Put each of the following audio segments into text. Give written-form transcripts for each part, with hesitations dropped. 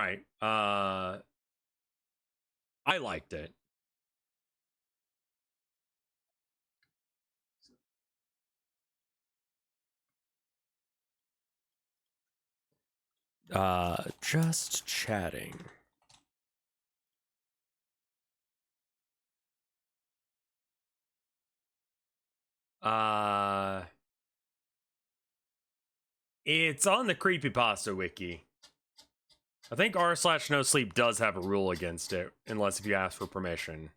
right. I liked it. Just chatting. It's on the creepypasta wiki. I think r/no sleep does have a rule against it, unless if you ask for permission.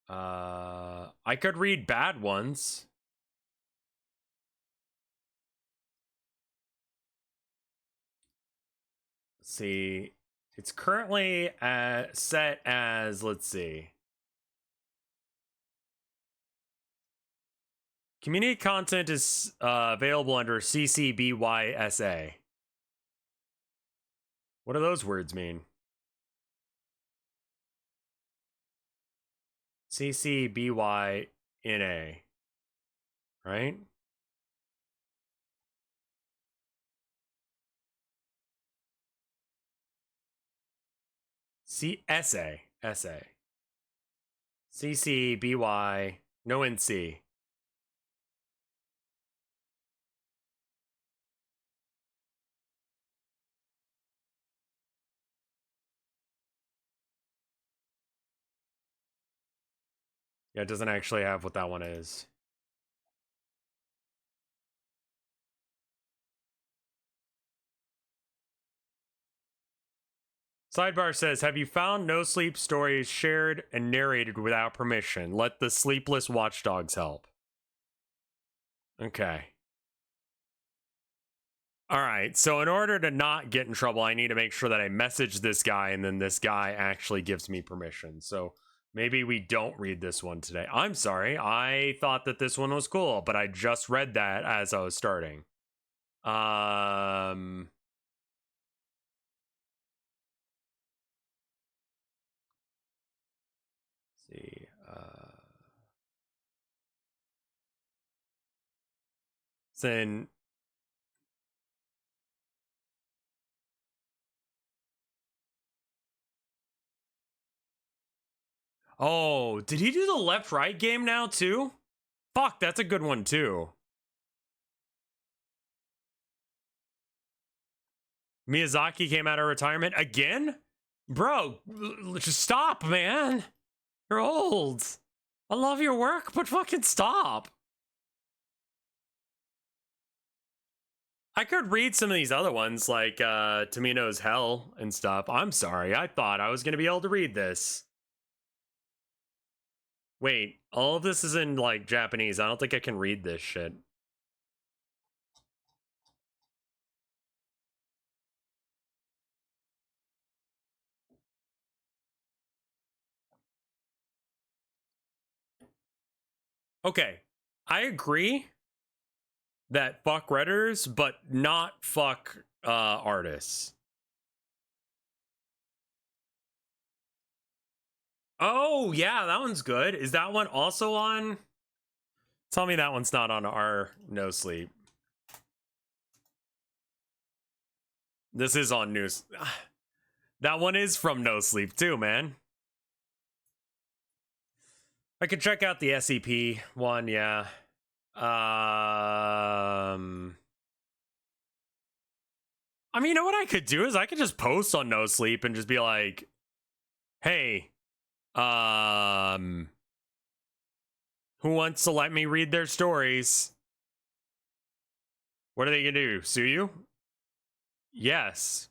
I could read bad ones. Let's see, it's currently set as, let's see, community content is available under CC BY SA. What do those words mean? CC BY NA, right? SA. CC BY, no NC. Yeah, it doesn't actually have what that one is. Sidebar says, have you found no sleep stories shared and narrated without permission? Let the sleepless watchdogs help. Okay. All right. So in order to not get in trouble, I need to make sure that I message this guy and then this guy actually gives me permission. So maybe we don't read this one today. I'm sorry. I thought that this one was cool, but I just read that as I was starting. See. Then oh, did he do the left-right game now too? Fuck, that's a good one too. Miyazaki came out of retirement again? Bro, just stop, man. You're old. I love your work, but fucking stop. I could read some of these other ones, like Tamino's Hell and stuff. I'm sorry, I thought I was gonna be able to read this. Wait, all of this is in, like, Japanese. I don't think I can read this shit. Okay, I agree that fuck Redditors, but not fuck artists. Oh, yeah, that one's good. Is that one also on? Tell me that one's not on our No Sleep. This is on News. That one is from No Sleep too, man. I could check out the SCP one, yeah. I mean, you know what I could do is I could just post on No Sleep and just be like, hey, who wants to let me read their stories? What are they gonna do? Sue you? Yes.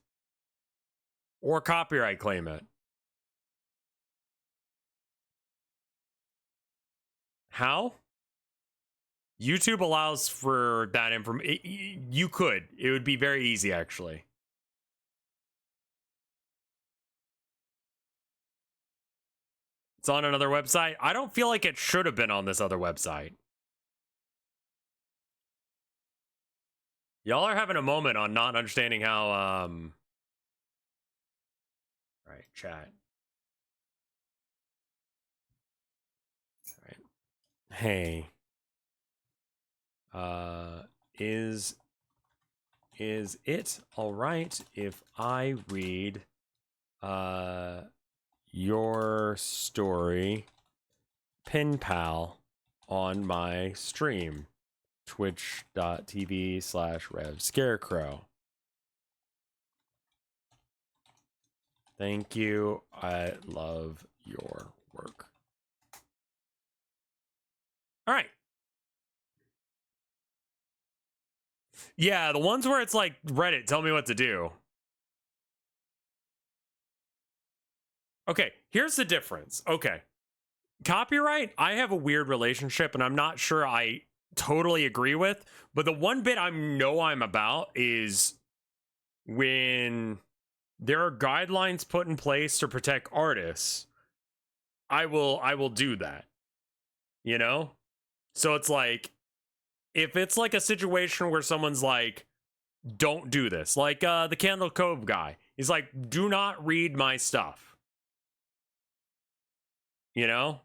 Or copyright claim it. How? YouTube allows for that information. You could. It would be very easy, actually. It's on another website. I don't feel like it should have been on this other website. Y'all are having a moment on not understanding how, All right, chat. All right. Hey. Is is it all right if I read your story, Pen Pal, on my stream? Twitch.tv/RevScarecrow. Thank you. I love your work. All right. Yeah, the ones where it's like Reddit, tell me what to do. Okay, here's the difference. Okay. Copyright, I have a weird relationship and I'm not sure I totally agree with, but the one bit I'm about is when there are guidelines put in place to protect artists, I will do that. You know? So it's like, if it's like a situation where someone's like, don't do this, like the Candle Cove guy, he's like, do not read my stuff. You know?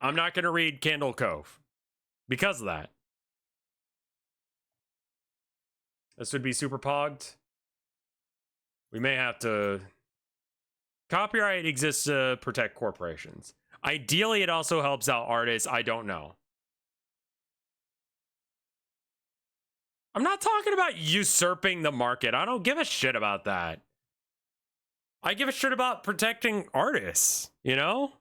I'm not going to read Candle Cove because of that. This would be super pogged. We may have to... Copyright exists to protect corporations. Ideally, it also helps out artists. I don't know. I'm not talking about usurping the market. I don't give a shit about that. I give a shit about protecting artists, you know?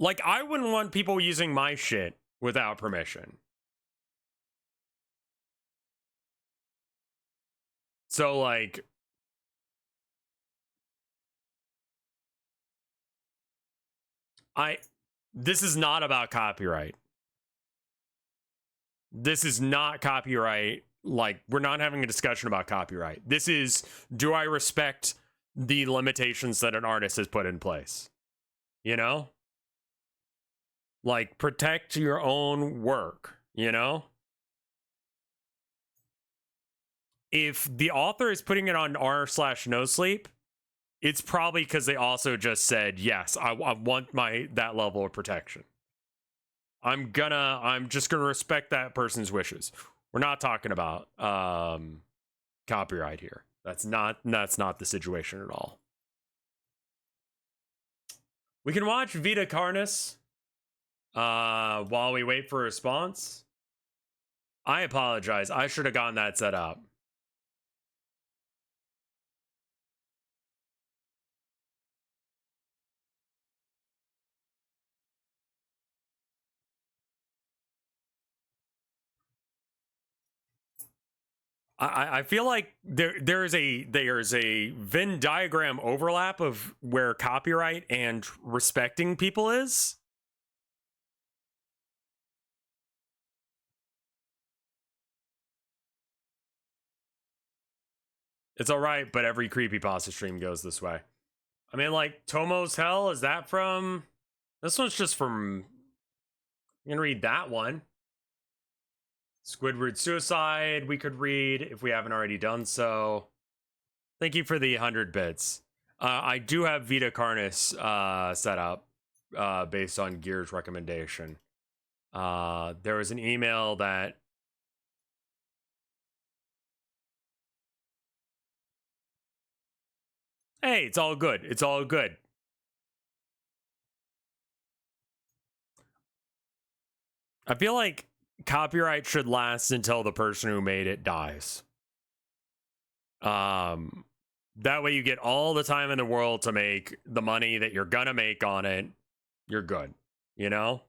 Like, I wouldn't want people using my shit without permission. So, like... This is not about copyright. This is not copyright. Like, we're not having a discussion about copyright. This is, do I respect the limitations that an artist has put in place? You know? Like, protect your own work, you know? If the author is putting it on r/no sleep, it's probably because they also just said, yes, I want that level of protection. I'm just gonna respect that person's wishes. We're not talking about copyright here. That's not the situation at all. We can watch Vita Carnis while we wait for a response. I apologize. I should have gotten that set up. I feel like there's a Venn diagram overlap of where copyright and respecting people is. It's all right, but every creepypasta stream goes this way. I mean, like, Tomo's Hell, is that from... This one's just from... I'm gonna read that one. Squidward Suicide, we could read if we haven't already done so. Thank you for the 100 bits. I do have Vita Carnis set up based on Gear's recommendation. There was an email that... Hey, it's all good. It's all good. I feel like copyright should last until the person who made it dies. That way you get all the time in the world to make the money that you're gonna make on it. You're good, you know?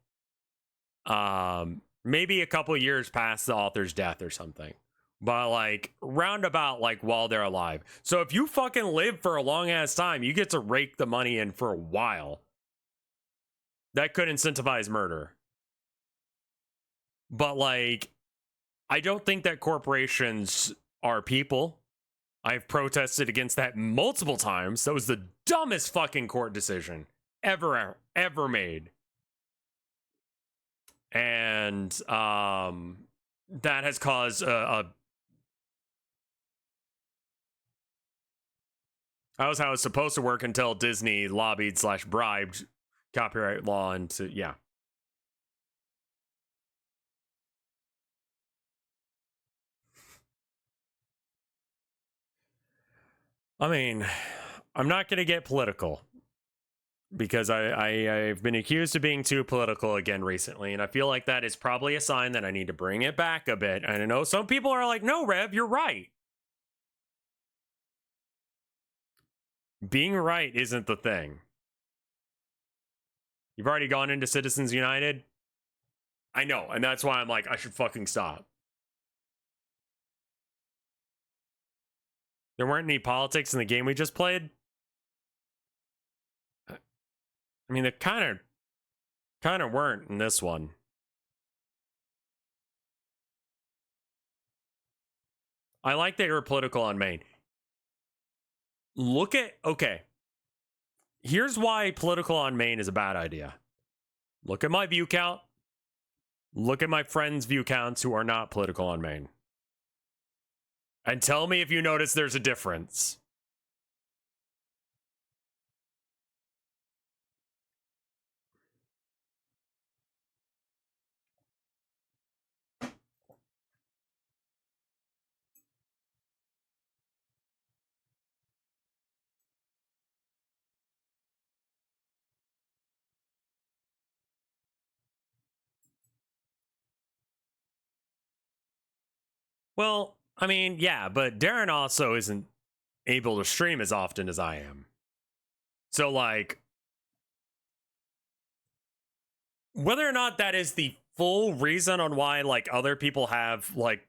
Maybe a couple years past the author's death or something. But like roundabout, like while they're alive. So if you fucking live for a long ass time, you get to rake the money in for a while. That could incentivize murder. But like, I don't think that corporations are people. I've protested against that multiple times. That was the dumbest fucking court decision ever made. And that has caused a That was how it's supposed to work until Disney lobbied / bribed copyright law into, yeah. I mean, I'm not going to get political because I've been accused of being too political again recently, and I feel like that is probably a sign that I need to bring it back a bit. And I know some people are like, no, Rev, you're right. Being right isn't the thing. You've already gone into Citizens United. I know, and that's why I'm like, I should fucking stop. There weren't any politics in the game we just played. I mean, they kind of weren't in this one. I like that you're political on main. Okay. Here's why political on main is a bad idea. Look at my view count. Look at my friends' view counts who are not political on main. And tell me if you notice there's a difference. Well, I mean, yeah, but Darren also isn't able to stream as often as I am. So, like, whether or not that is the full reason on why, like, other people have, like,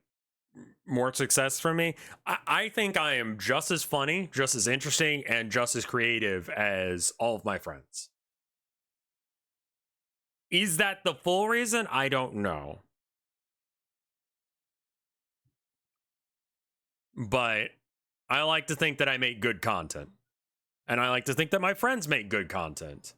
more success from me, I think I am just as funny, just as interesting, and just as creative as all of my friends. Is that the full reason? I don't know. But I like to think that I make good content. And I like to think that my friends make good content.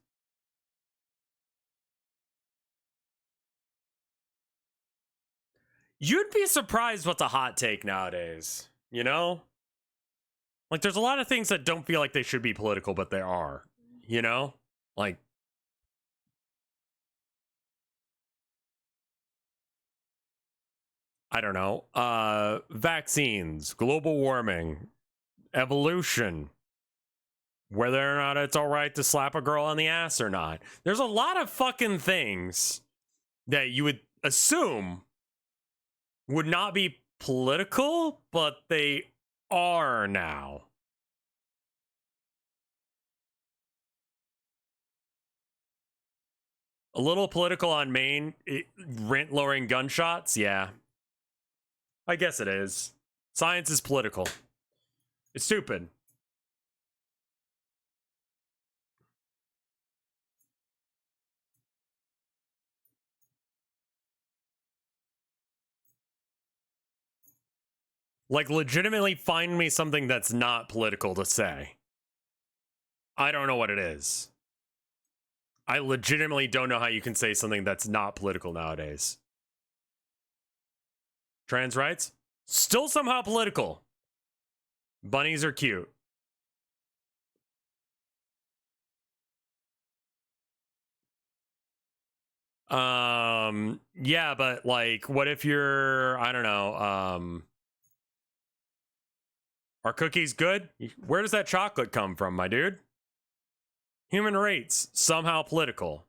You'd be surprised what's a hot take nowadays, you know? Like, there's a lot of things that don't feel like they should be political, but they are, you know? Like, I don't know, vaccines, global warming, evolution, whether or not it's all right to slap a girl on the ass or not. There's a lot of fucking things that you would assume would not be political, but they are now. A little political on main, rent lowering gunshots, yeah. I guess it is. Science is political. It's stupid. Like, legitimately find me something that's not political to say. I don't know what it is. I legitimately don't know how you can say something that's not political nowadays. Trans rights? Still somehow political. Bunnies are cute. Yeah, but like, what if you're, I don't know, are cookies good? Where does that chocolate come from, my dude? Human rights, somehow political.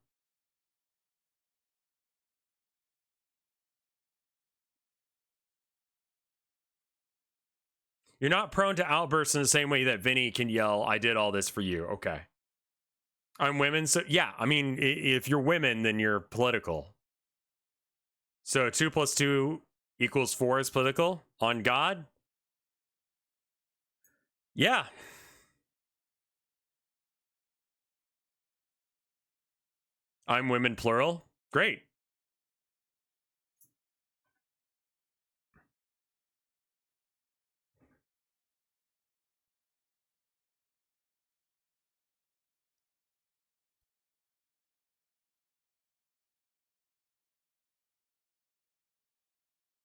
You're not prone to outbursts in the same way that Vinny can yell, I did all this for you. Okay. I'm women, so yeah, I mean, if you're women, then you're political. So 2 + 2 = 4 is political? On God? Yeah. I'm women plural? Great.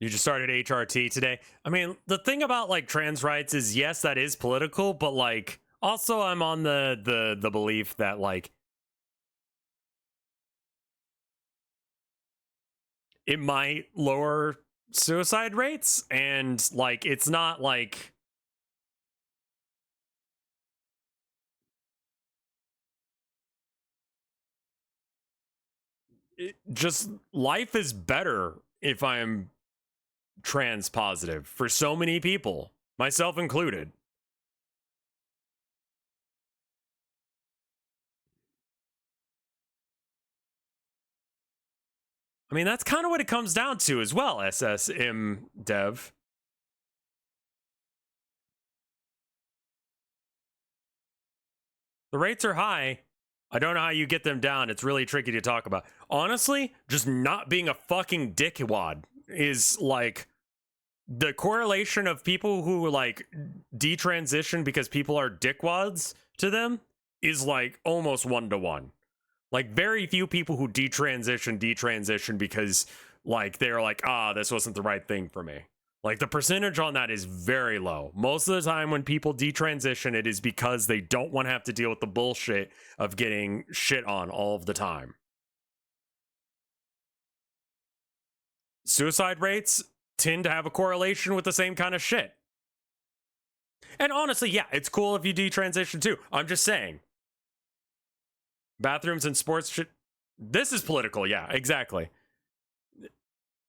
You just started HRT today. I mean, the thing about like trans rights is yes, that is political, but like Also, I'm on the belief that like it might lower suicide rates, and like it's not like just life is better if I'm trans positive for so many people, myself included. I mean, that's kind of what it comes down to as well, SSM dev. The rates are high. I don't know how you get them down. It's really tricky to talk about. Honestly, just not being a fucking dickwad is like the correlation of people who like detransition because people are dickwads to them is like almost 1-to-1. Like very few people who detransition because like they're like, this wasn't the right thing for me. Like the percentage on that is very low. Most of the time when people detransition, it is because they don't want to have to deal with the bullshit of getting shit on all of the time. Suicide rates tend to have a correlation with the same kind of shit. And honestly, yeah, it's cool if you detransition too. I'm just saying. Bathrooms and sports should. This is political, yeah, exactly.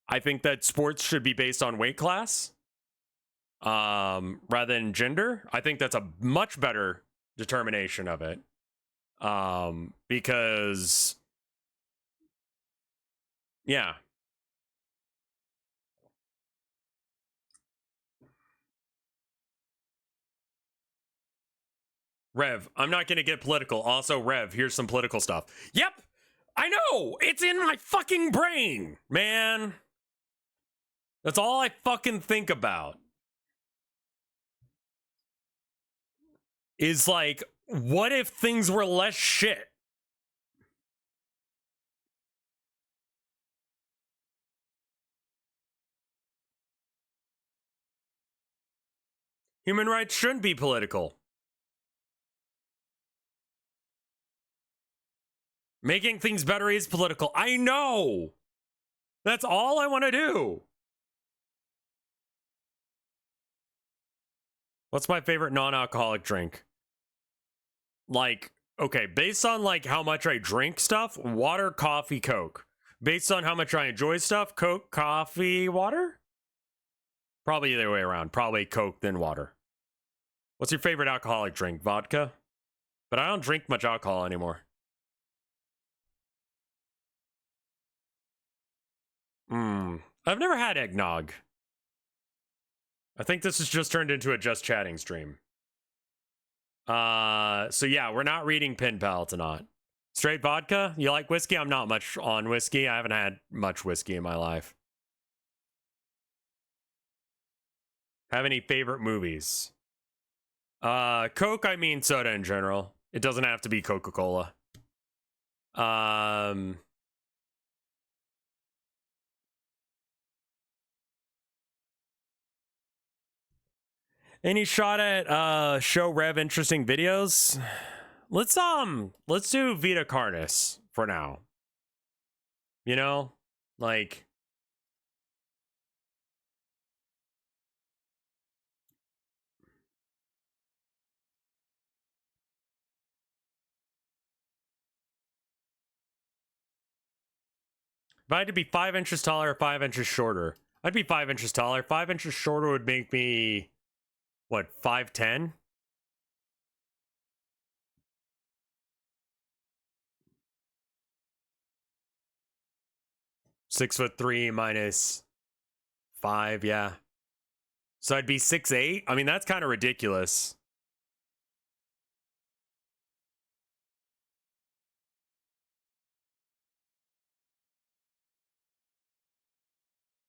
I think that sports should be based on weight class rather than gender. I think that's a much better determination of it. Because yeah. Rev, I'm not going to get political. Also, Rev, here's some political stuff. Yep, I know. It's in my fucking brain, man. That's all I fucking think about. Is like, what if things were less shit? Human rights shouldn't be political. Making things better is political. I know. That's all I want to do. What's my favorite non-alcoholic drink? Like, okay, based on like how much I drink stuff, water, coffee, Coke. Based on how much I enjoy stuff, Coke, coffee, water? Probably the other way around. Probably Coke, then water. What's your favorite alcoholic drink? Vodka? But I don't drink much alcohol anymore. I've never had eggnog. I think this has just turned into a just chatting stream. So yeah, we're not reading Pen Pal tonight. Straight vodka? You like whiskey? I'm not much on whiskey. I haven't had much whiskey in my life. Have any favorite movies? Coke, I mean soda in general. It doesn't have to be Coca-Cola. Any shot at show Rev interesting videos? Let's do Vita Carnis for now. You know? Like if I had to be 5 inches taller or 5 inches shorter, I'd be 5 inches taller. 5 inches shorter would make me what, 5'10"? (6'3" minus 5, yeah. So I'd be 6'8". I mean, that's kind of ridiculous.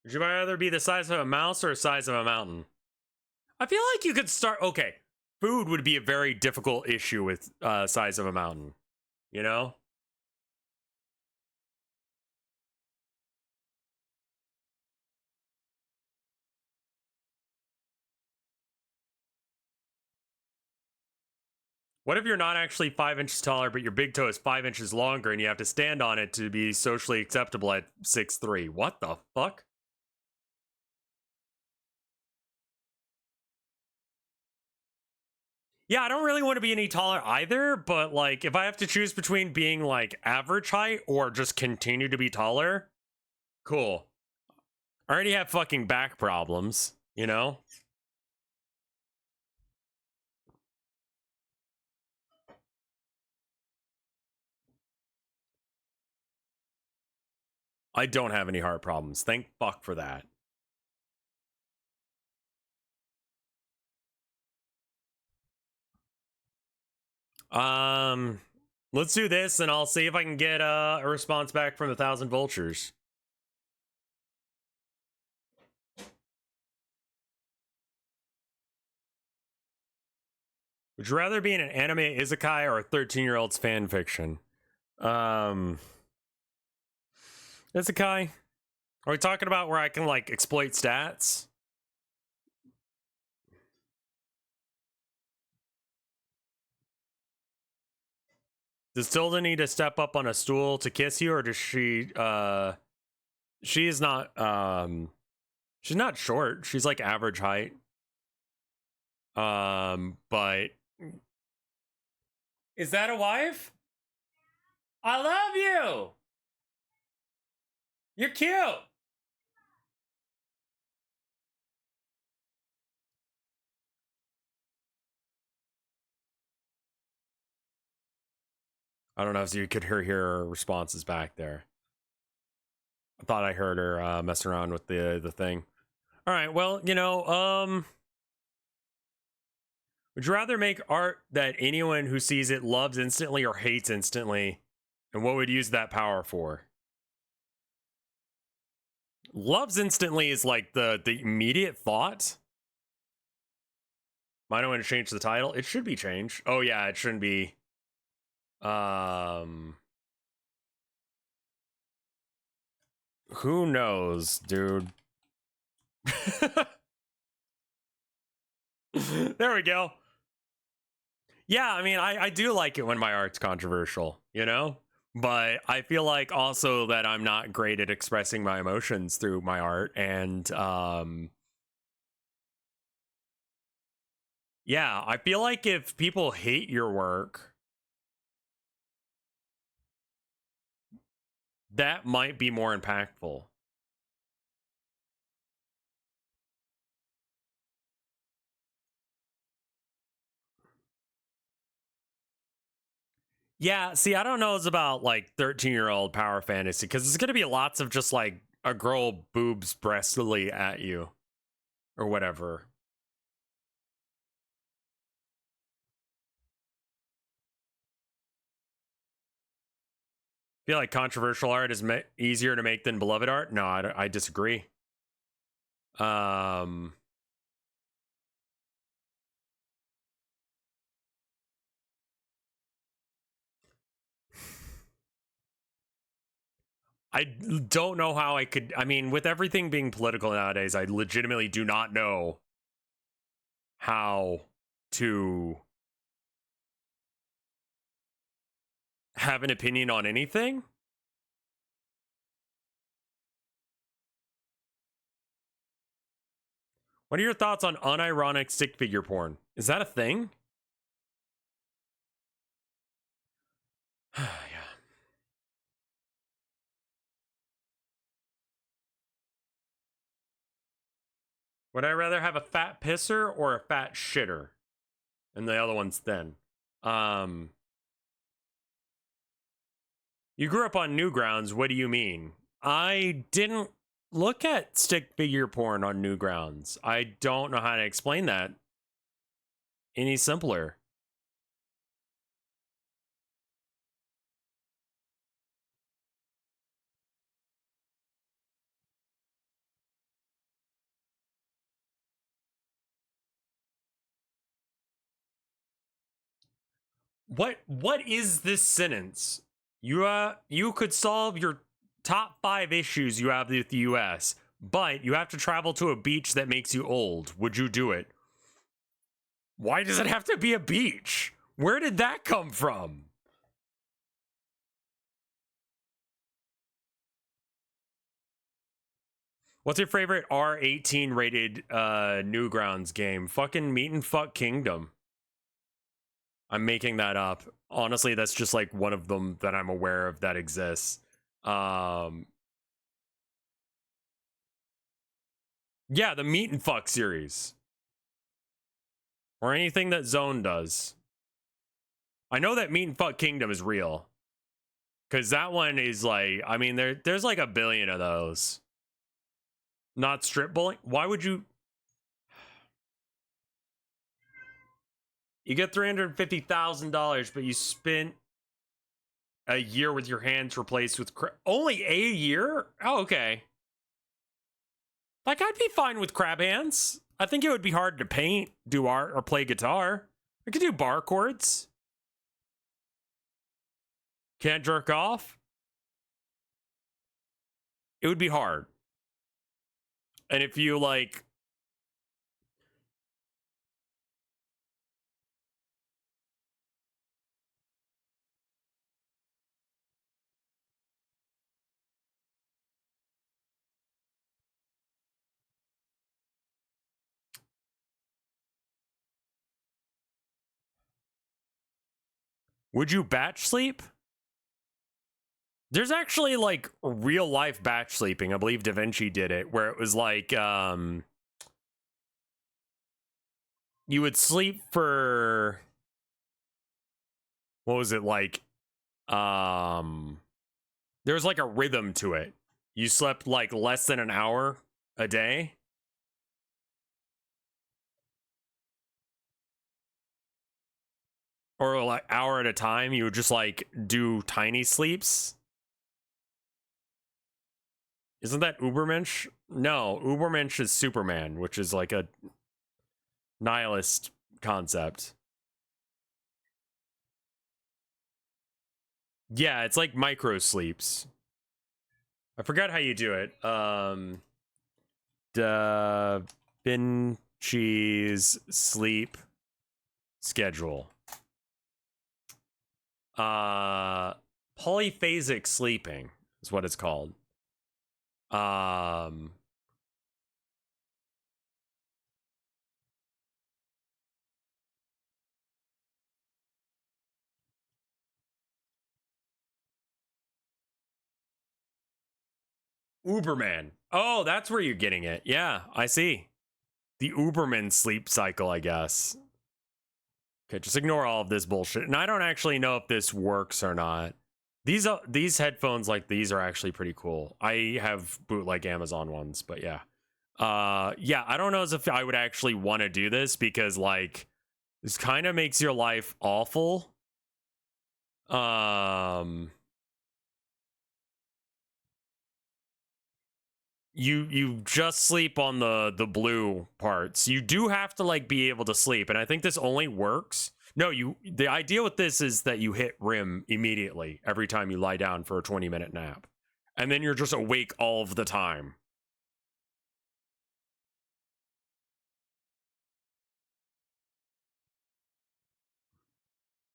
Would you rather be the size of a mouse or the size of a mountain? I feel like you could start. Okay, food would be a very difficult issue with size of a mountain. You know. What if you're not actually 5 inches taller, but your big toe is 5 inches longer and you have to stand on it to be socially acceptable at 6'3"? What the fuck? Yeah, I don't really want to be any taller either, but like if I have to choose between being like average height or just continue to be taller, cool. I already have fucking back problems, you know? I don't have any heart problems. Thank fuck for that. Let's do this and I'll see if I can get a response back from 1,000 vultures. Would you rather be in an anime isekai or a 13-year-old's fan fiction? Isekai? Are we talking about where I can like exploit stats? Does Tilda need to step up on a stool to kiss you, or does she she is not she's not short. She's like average height. But is that a wife? I love you. You're cute. I don't know if you could hear her responses back there. I thought I heard her messing around with the thing. All right, well, you know, would you rather make art that anyone who sees it loves instantly or hates instantly? And what would you use that power for? Loves instantly is like the immediate thought. Might want to change the title. It should be changed. Oh yeah, it shouldn't be. Who knows, dude? There we go. Yeah, I mean, I do like it when my art's controversial, you know? But I feel like also that I'm not great at expressing my emotions through my art. And yeah, I feel like if people hate your work, that might be more impactful. Yeah, see, I don't know it's about like 13-year-old power fantasy because it's gonna be lots of just like a girl boobs breastly at you or whatever. Feel like controversial art is easier to make than beloved art? No, I disagree. I don't know how I could. I mean, with everything being political nowadays, I legitimately do not know how to have an opinion on anything. What are your thoughts on unironic stick figure porn? Is that a thing? Yeah. Would I rather have a fat pisser or a fat shitter? And the other one's thin. You grew up on Newgrounds. What do you mean? I didn't look at stick figure porn on Newgrounds. I don't know how to explain that any simpler. What is this sentence? You could solve your top 5 issues you have with the US, but you have to travel to a beach that makes you old. Would you do it? Why does it have to be a beach? Where did that come from? What's your favorite R18 rated Newgrounds game? Fucking Meat and Fuck Kingdom. I'm making that up. Honestly, that's just like one of them that I'm aware of that exists. Yeah, the Meat and Fuck series. Or anything that Zone does. I know that Meat and Fuck Kingdom is real. Because that one is like, I mean, there's like a billion of those. Not strip bowling? Why would you? You get $350,000, but you spent a year with your hands replaced with only a year? Oh, okay. Like, I'd be fine with crab hands. I think it would be hard to paint, do art, or play guitar. I could do bar chords. Can't jerk off? It would be hard. And if you, like... Would you batch sleep? There's actually, like, real life batch sleeping. I believe Da Vinci did it, where it was like, you would sleep for... What was it like? There was like a rhythm to it. You slept like less than an hour a day. Or like hour at a time. You would just like do tiny sleeps. Isn't that Ubermensch? No, Ubermensch is Superman, which is like a nihilist concept. Yeah, it's like micro sleeps. I forgot how you do it. Da Vinci's sleep schedule. Polyphasic sleeping is what it's called. Uberman. Oh, that's where you're getting it. Yeah, I see. The Uberman sleep cycle, I guess. Okay, just ignore all of this bullshit. And I don't actually know if this works or not. These headphones like these are actually pretty cool. I have bootleg Amazon ones, but yeah. Yeah, I don't know as if I would actually want to do this because like this kind of makes your life awful. You just sleep on the blue parts. You do have to like be able to sleep, and I think this only works. No, the idea with this is that you hit REM immediately every time you lie down for a 20-minute nap. And then you're just awake all of the time.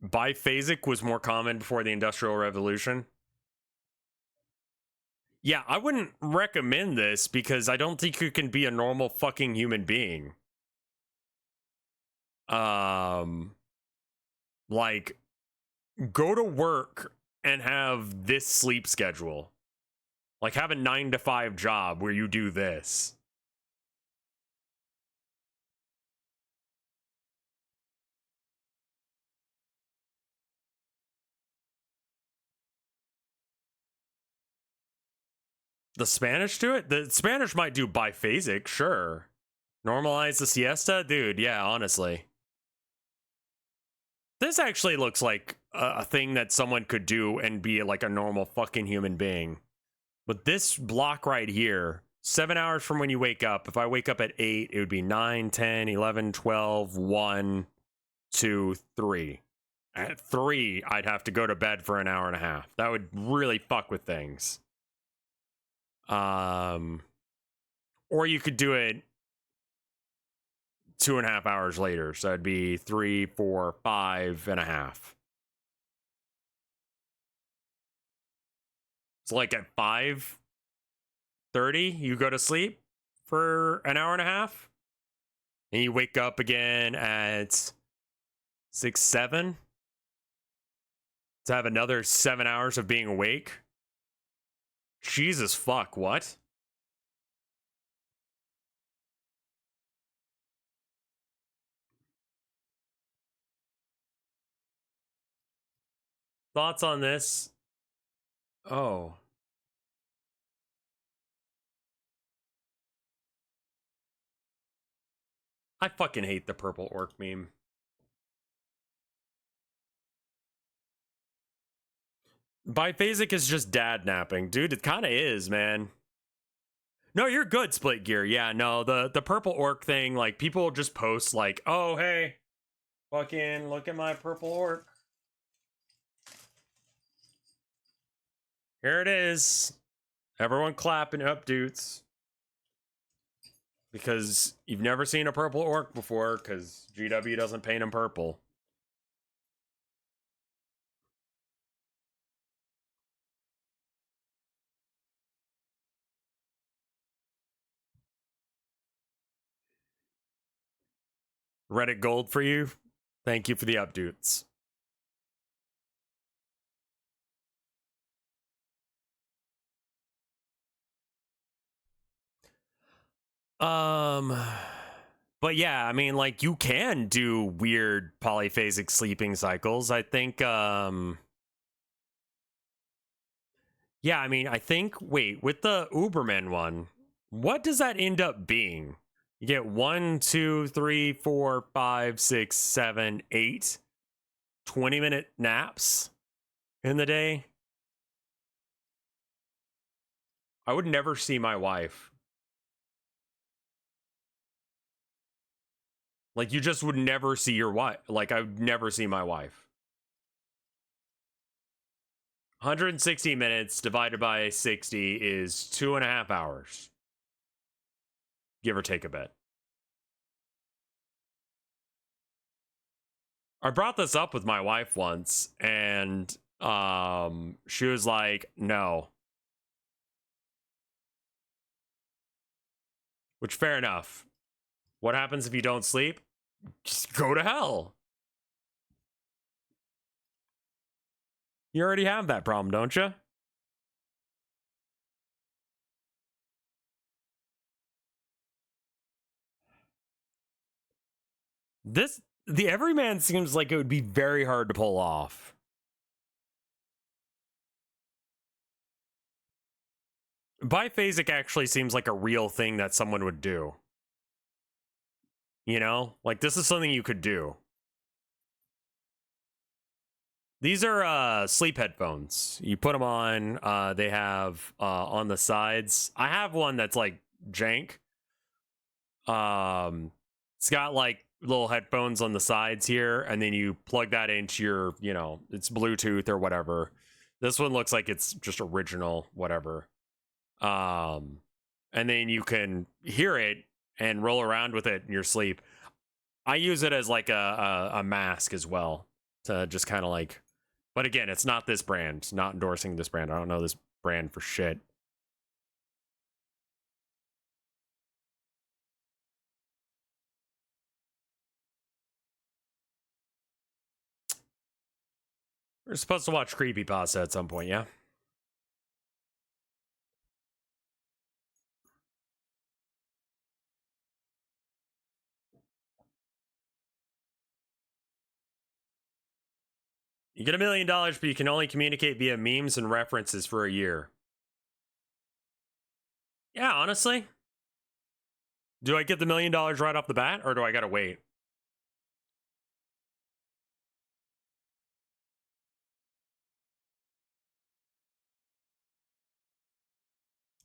Biphasic was more common before the Industrial Revolution. Yeah, I wouldn't recommend this because I don't think you can be a normal fucking human being. Like, go to work and have this sleep schedule. Like, have a 9-to-5 job where you do this. The Spanish do it? The Spanish might do biphasic, sure. Normalize the siesta? Dude, yeah, honestly. This actually looks like a thing that someone could do and be like a normal fucking human being. But this block right here, 7 hours from when you wake up. If I wake up at 8, it would be 9, 10, 11, 12, 1, 2, 3. At 3, I'd have to go to bed for an hour and a half. That would really fuck with things. Or you could do it 2.5 hours later. So it'd be 3, 4, 5.5. It's like at 5:30, you go to sleep for an hour and a half, and you wake up again at 6, 7 to have another 7 hours of being awake. Jesus fuck, what? Thoughts on this? Oh. I fucking hate the purple orc meme. Biphasic is just dad napping. Dude, it kind of is, man. No, you're good, Split Gear. Yeah, no, the purple orc thing, like, people just post, like, oh, hey, fucking look at my purple orc. Here it is. Everyone clapping up, dudes. Because you've never seen a purple orc before, because GW doesn't paint them purple. Reddit gold for you. Thank you for the updates. But yeah, I mean, like, you can do weird polyphasic sleeping cycles. I think, yeah, I mean, I think, wait, with the Uberman one, what does that end up being? You get 1, 2, 3, 4, 5, 6, 7, 8 20-minute naps in the day. I would never see my wife. Like, you just would never see your wife. Like, I would never see my wife. 160 minutes divided by 60 is 2.5 hours. Give or take a bit. I brought this up with my wife once, and she was like, no. Which, fair enough. What happens if you don't sleep? Just go to hell. You already have that problem, don't you? The everyman seems like it would be very hard to pull off. Biphasic actually seems like a real thing that someone would do. You know? Like, this is something you could do. These are sleep headphones. You put them on. They have on the sides. I have one that's like jank. It's got like little headphones on the sides here, and then you plug that into your, you know, it's Bluetooth or whatever. This one looks like it's just original, whatever. And then you can hear it and roll around with it in your sleep. I use it as like a mask as well to just kind of like, but again, it's not this brand. It's not endorsing this brand. I don't know this brand for shit. We're supposed to watch Creepypasta at some point, yeah? You get $1 million, but you can only communicate via memes and references for a year. Yeah, honestly. Do I get the $1 million right off the bat, or do I gotta wait?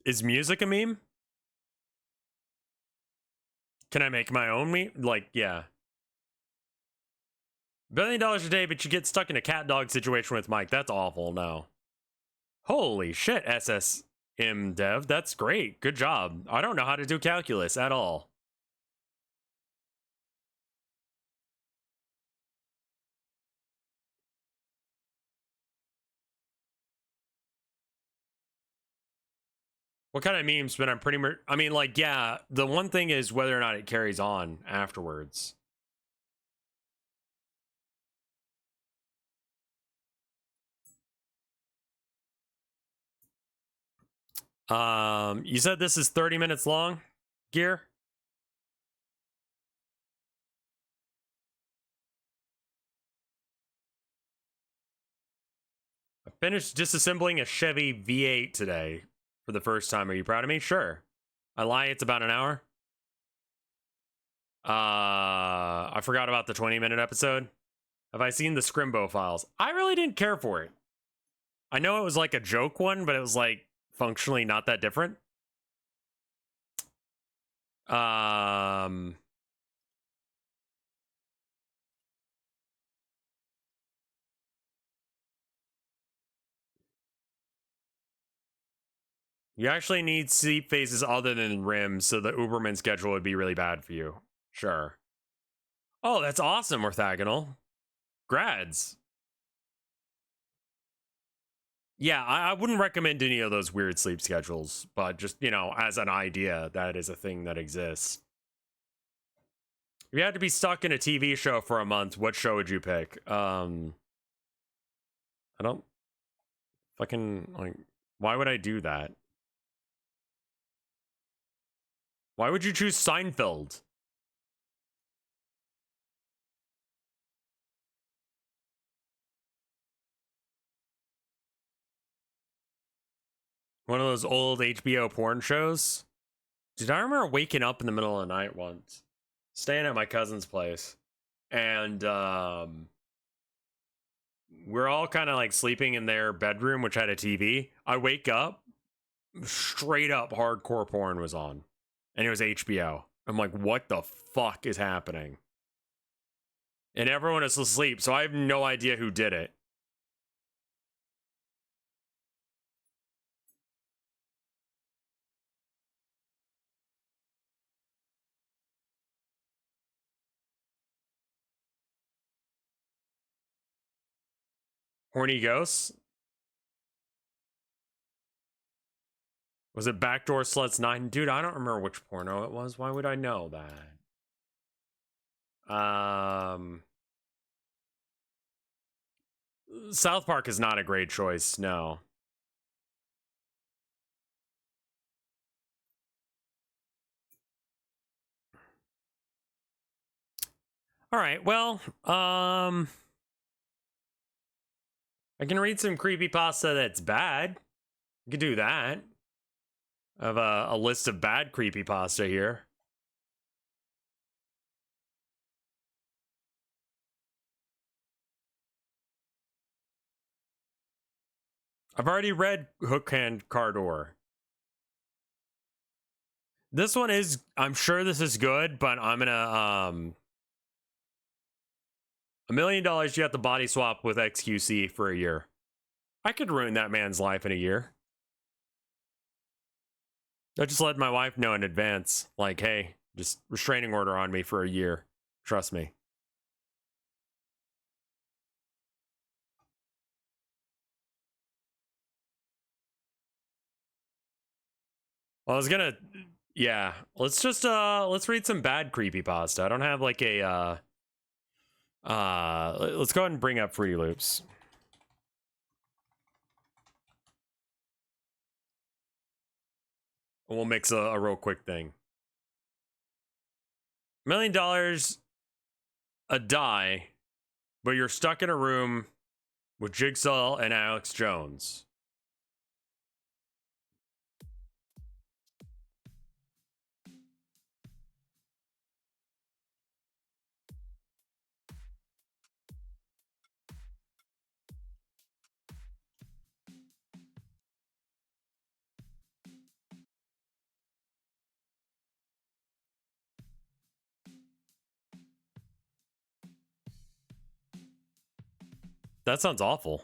Is music a meme? Can I make my own meme? Like, yeah. $1 billion a day, but you get stuck in a cat dog situation with Mike. That's awful. No. Holy shit, SSM dev. That's great. Good job. I don't know how to do calculus at all. What kind of memes? But I'm pretty much. I mean, like, yeah. The one thing is whether or not it carries on afterwards. You said this is 30 minutes long, Gear? I finished disassembling a Chevy V8 today for the first time. Are you proud of me? Sure. I lie, it's about an hour. I forgot about the 20-minute episode. Have I seen the Scrimbo files? I really didn't care for it. I know it was like a joke one, but it was like functionally not that different. You actually need sleep phases other than rims, so the Uberman schedule would be really bad for you. Sure. Oh, that's awesome, orthogonal. Grads. Yeah, I wouldn't recommend any of those weird sleep schedules, but just, you know, as an idea, that is a thing that exists. If you had to be stuck in a TV show for a month, what show would you pick? I don't fucking, like, why would I do that? Why would you choose Seinfeld? One of those old HBO porn shows? Dude, I remember waking up in the middle of the night once, staying at my cousin's place, and we're all kind of like sleeping in their bedroom, which had a TV. I wake up, straight up hardcore porn was on, and it was HBO. I'm like, what the fuck is happening? And everyone is asleep, so I have no idea who did it. Horny Ghosts? Was it Backdoor Sluts 9? Dude, I don't remember which porno it was. Why would I know that? South Park is not a great choice, no. All right, well, I can read some creepypasta that's bad. You could do that. I have a list of bad creepypasta here. I've already read Hook Hand Cardor. This one is, I'm sure this is good, but I'm gonna, $1 million you have to body swap with XQC for a year. I could ruin that man's life in a year. I just let my wife know in advance, like, hey, just restraining order on me for a year. Trust me. Well, I was gonna, yeah. Let's let's read some bad creepypasta. I don't have like a, let's go ahead and bring up Fruity Loops. We'll mix a real quick thing. $1 million a die, but you're stuck in a room with Jigsaw and Alex Jones. That sounds awful.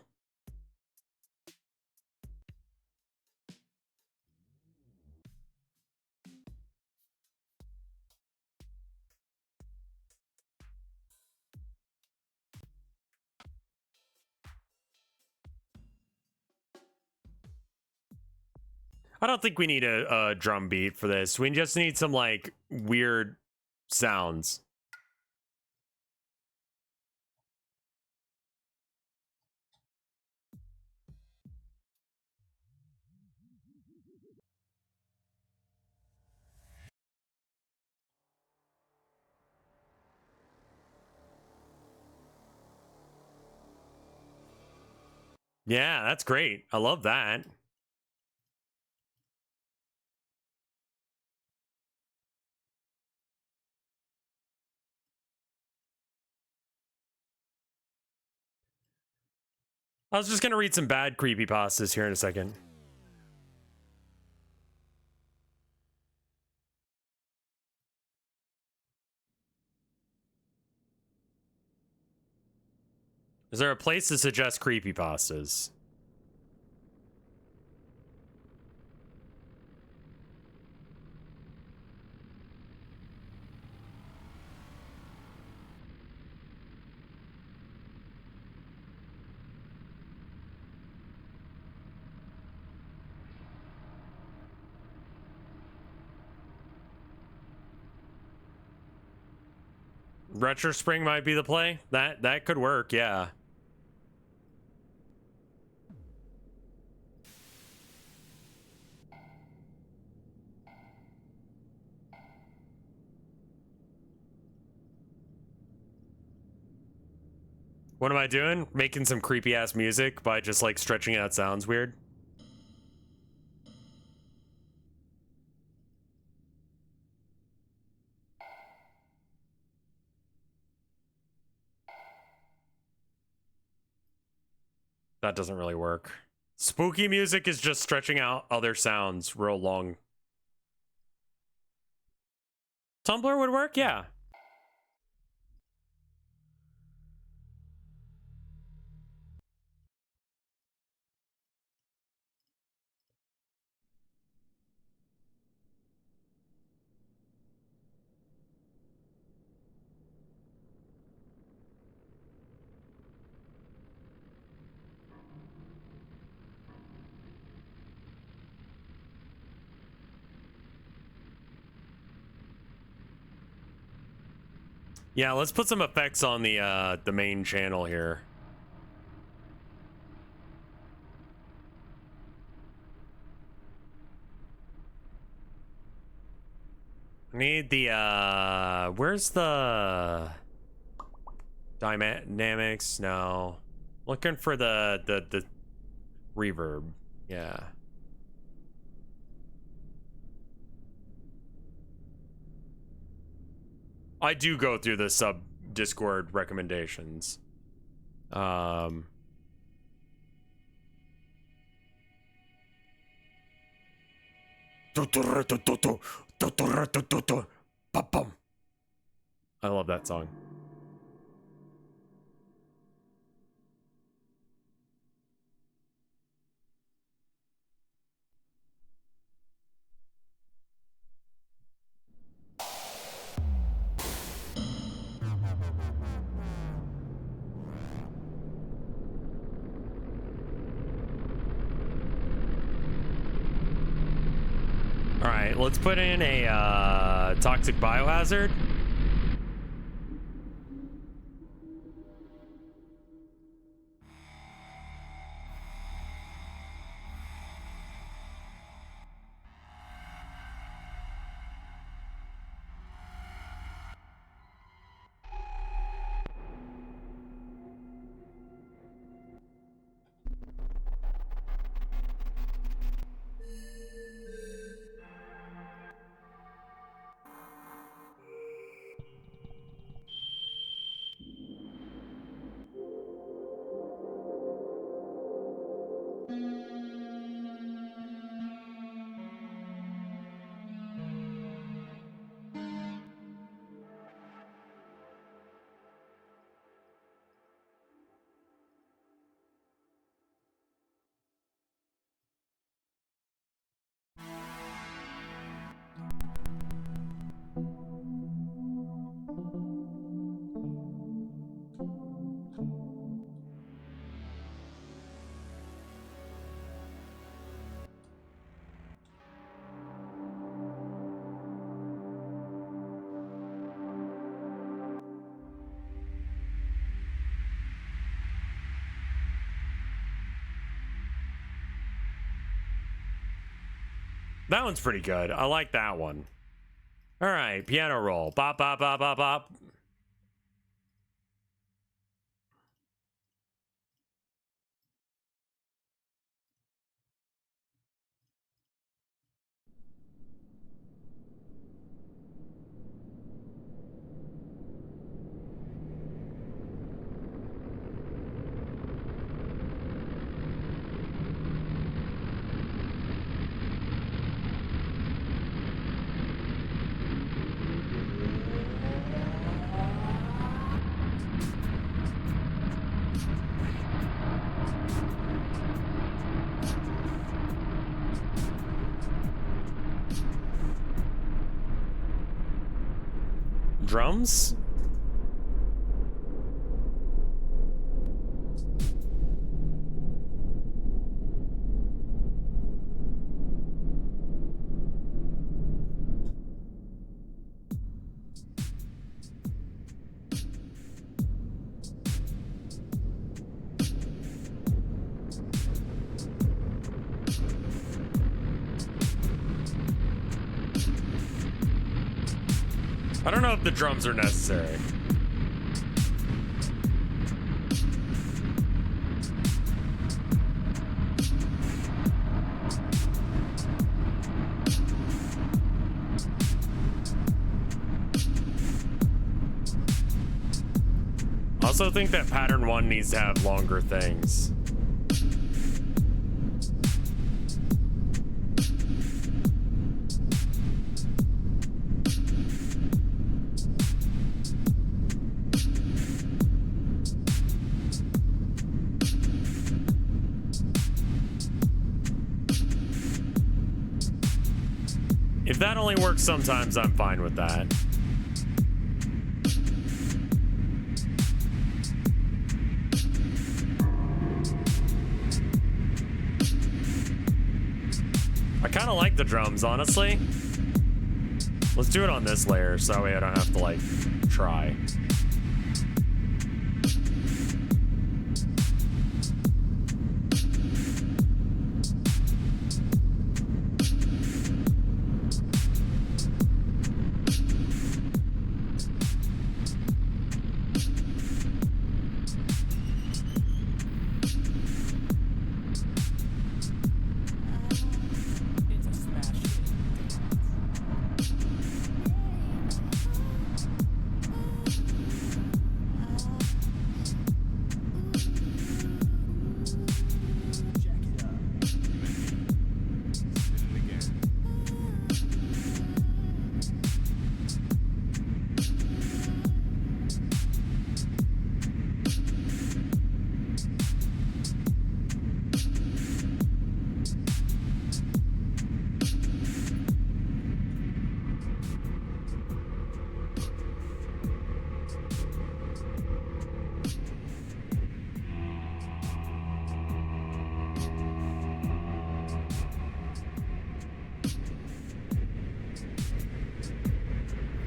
I don't think we need a drum beat for this. We just need some like weird sounds. Yeah, that's great. I love that. I was just gonna read some bad creepypastas here in a second. Is there a place to suggest creepypastas? Retro Spring might be the play. That could work, yeah. What am I doing? Making some creepy ass music by just like stretching out sounds weird. That doesn't really work. Spooky music is just stretching out other sounds real long. Tumblr would work, yeah. Yeah, let's put some effects on the main channel here. I need the where's the dynamics? No. Looking for the reverb. Yeah. I do go through the sub Discord recommendations. I love that song. All right, let's put in a toxic biohazard. That one's pretty good. I like that one. All right, piano roll. Bop, bop, bop, bop, bop. Drums? I don't know if the drums are necessary. I also think that pattern 1 needs to have longer things. If that only works sometimes, I'm fine with that. I kind of like the drums, honestly. Let's do it on this layer so that way I don't have to, like, try.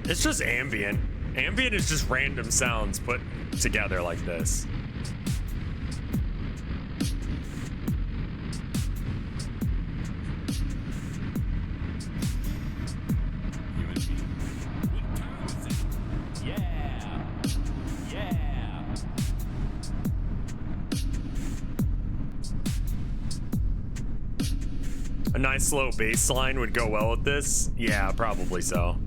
It's just ambient. Ambient is just random sounds put together like this. A nice slow bass line would go well with this. Yeah, probably so.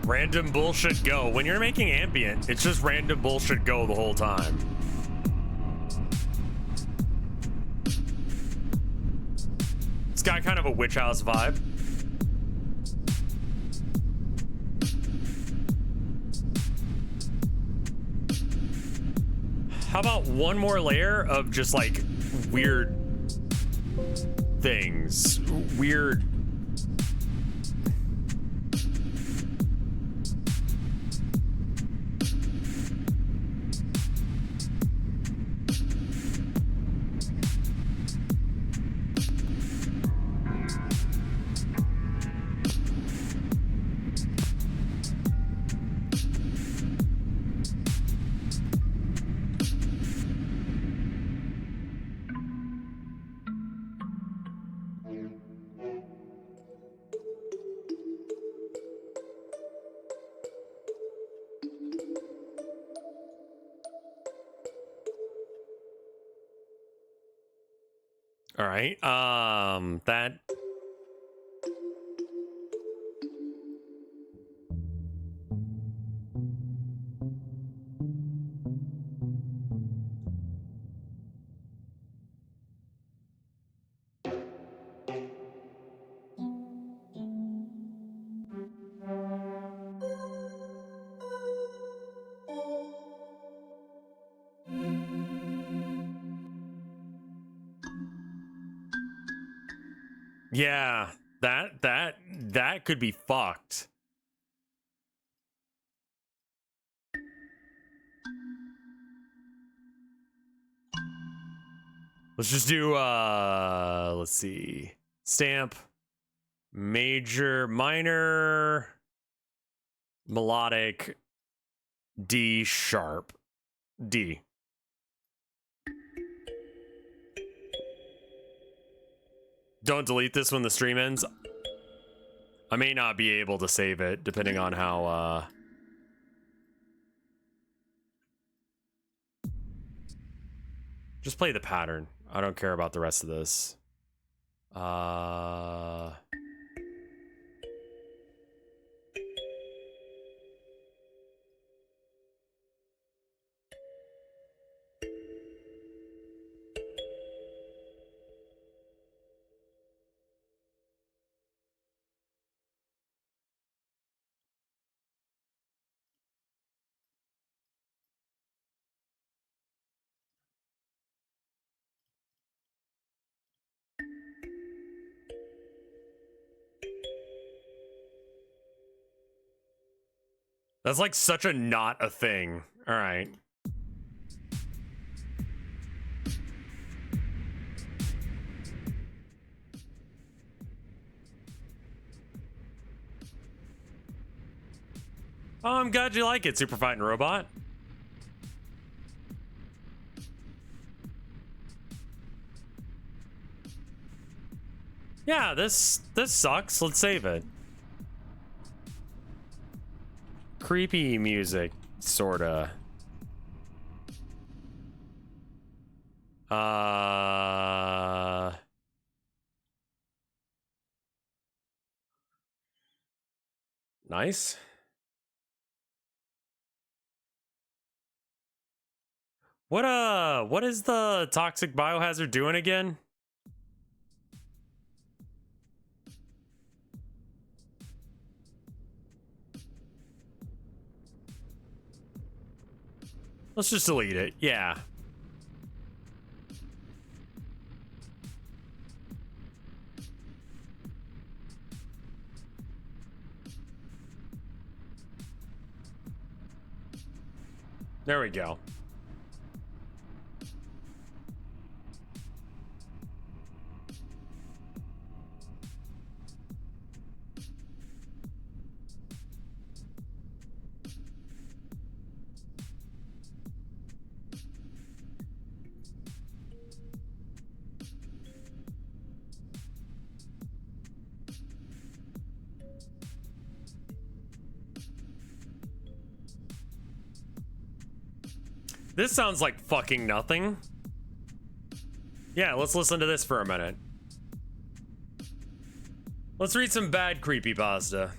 Random bullshit go. When you're making ambient, it's just random bullshit go the whole time. It's got kind of a witch house vibe. How about one more layer of just like weird things? Weird. All right. That. Yeah, that could be fucked. Let's just do let's see. Stamp, major, minor, melodic, D sharp, D. Don't delete this when the stream ends. I may not be able to save it depending on how just play the pattern. I don't care about the rest of this. That's like such a not a thing. All right. Oh, I'm glad you like it, Super Fighting Robot. Yeah, this sucks. Let's save it. Creepy music, sorta. Nice. What is the toxic biohazard doing again? Let's just delete it. Yeah. There we go. This sounds like fucking nothing. Yeah, let's listen to this for a minute. Let's read some bad creepypasta.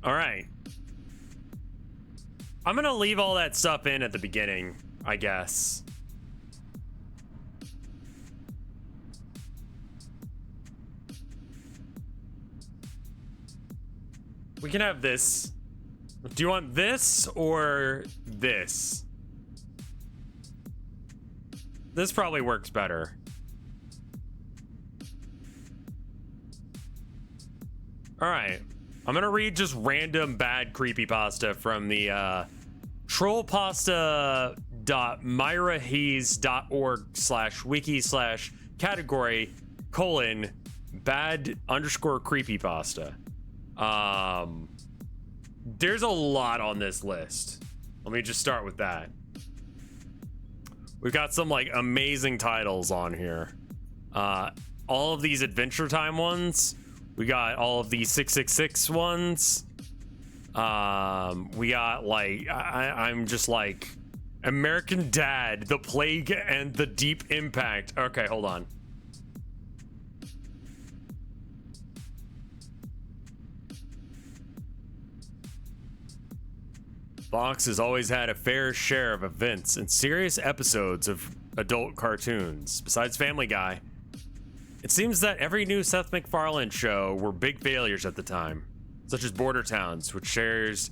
All right. I'm gonna leave all that stuff in at the beginning, I guess. We can have this. Do you want this or this? This probably works better. All right. I'm gonna read just random bad creepypasta from the trollpasta.myrahayes.org/wiki/ category, bad _ creepypasta. There's a lot on this list. Let me just start with that. We've got some like amazing titles on here. All of these Adventure Time ones. We got all of these 666 ones. We got like, I'm just like, American Dad, The Plague and the Deep Impact. Okay, hold on. Fox has always had a fair share of events and serious episodes of adult cartoons. Besides Family Guy, it seems that every new Seth MacFarlane show were big failures at the time, such as Border Towns, which shares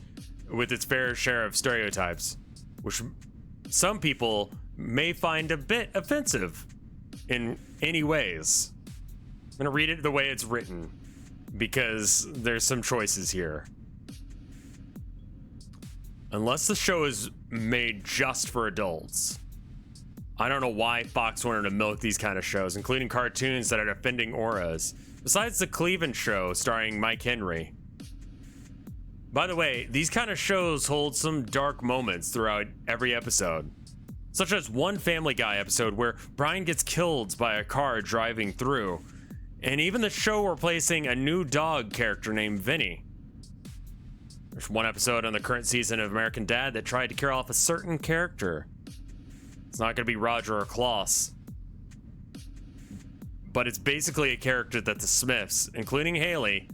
with its fair share of stereotypes, which some people may find a bit offensive in any ways. I'm gonna read it the way it's written because there's some choices here. Unless the show is made just for adults, I don't know why Fox wanted to milk these kind of shows, including cartoons that had offending auras. Besides the Cleveland Show starring Mike Henry. By the way, these kind of shows hold some dark moments throughout every episode, such as one Family Guy episode where Brian gets killed by a car driving through, and even the show replacing a new dog character named Vinny. There's one episode on the current season of American Dad that tried to kill off a certain character. It's not going to be Roger or Klaus, but it's basically a character that the Smiths, including Haley,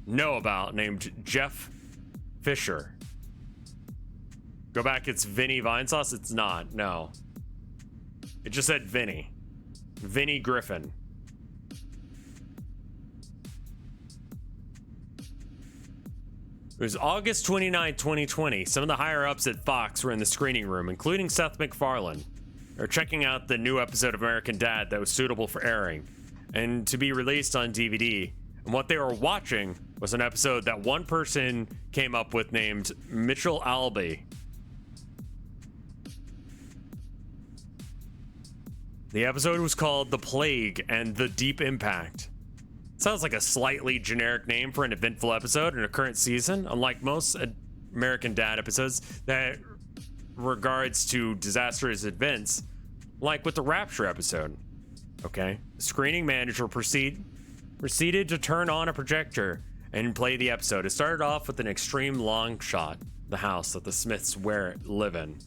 know about, named Jeff Fisher. Go back, it's Vinny Vinesauce? It's not, no. It just said Vinny. Vinny Griffin. It was August 29, 2020. Some of the higher-ups at Fox were in the screening room, including Seth MacFarlane. They were checking out the new episode of American Dad that was suitable for airing and to be released on DVD. And what they were watching was an episode that one person came up with named Mitchell Albee. The episode was called The Plague and the Deep Impact. Sounds like a slightly generic name for an eventful episode in a current season, unlike most American Dad episodes that regards to disastrous events, like with the Rapture episode. Okay, the screening manager proceeded to turn on a projector and play the episode. It started off with an extreme long shot, the house that the Smiths live in,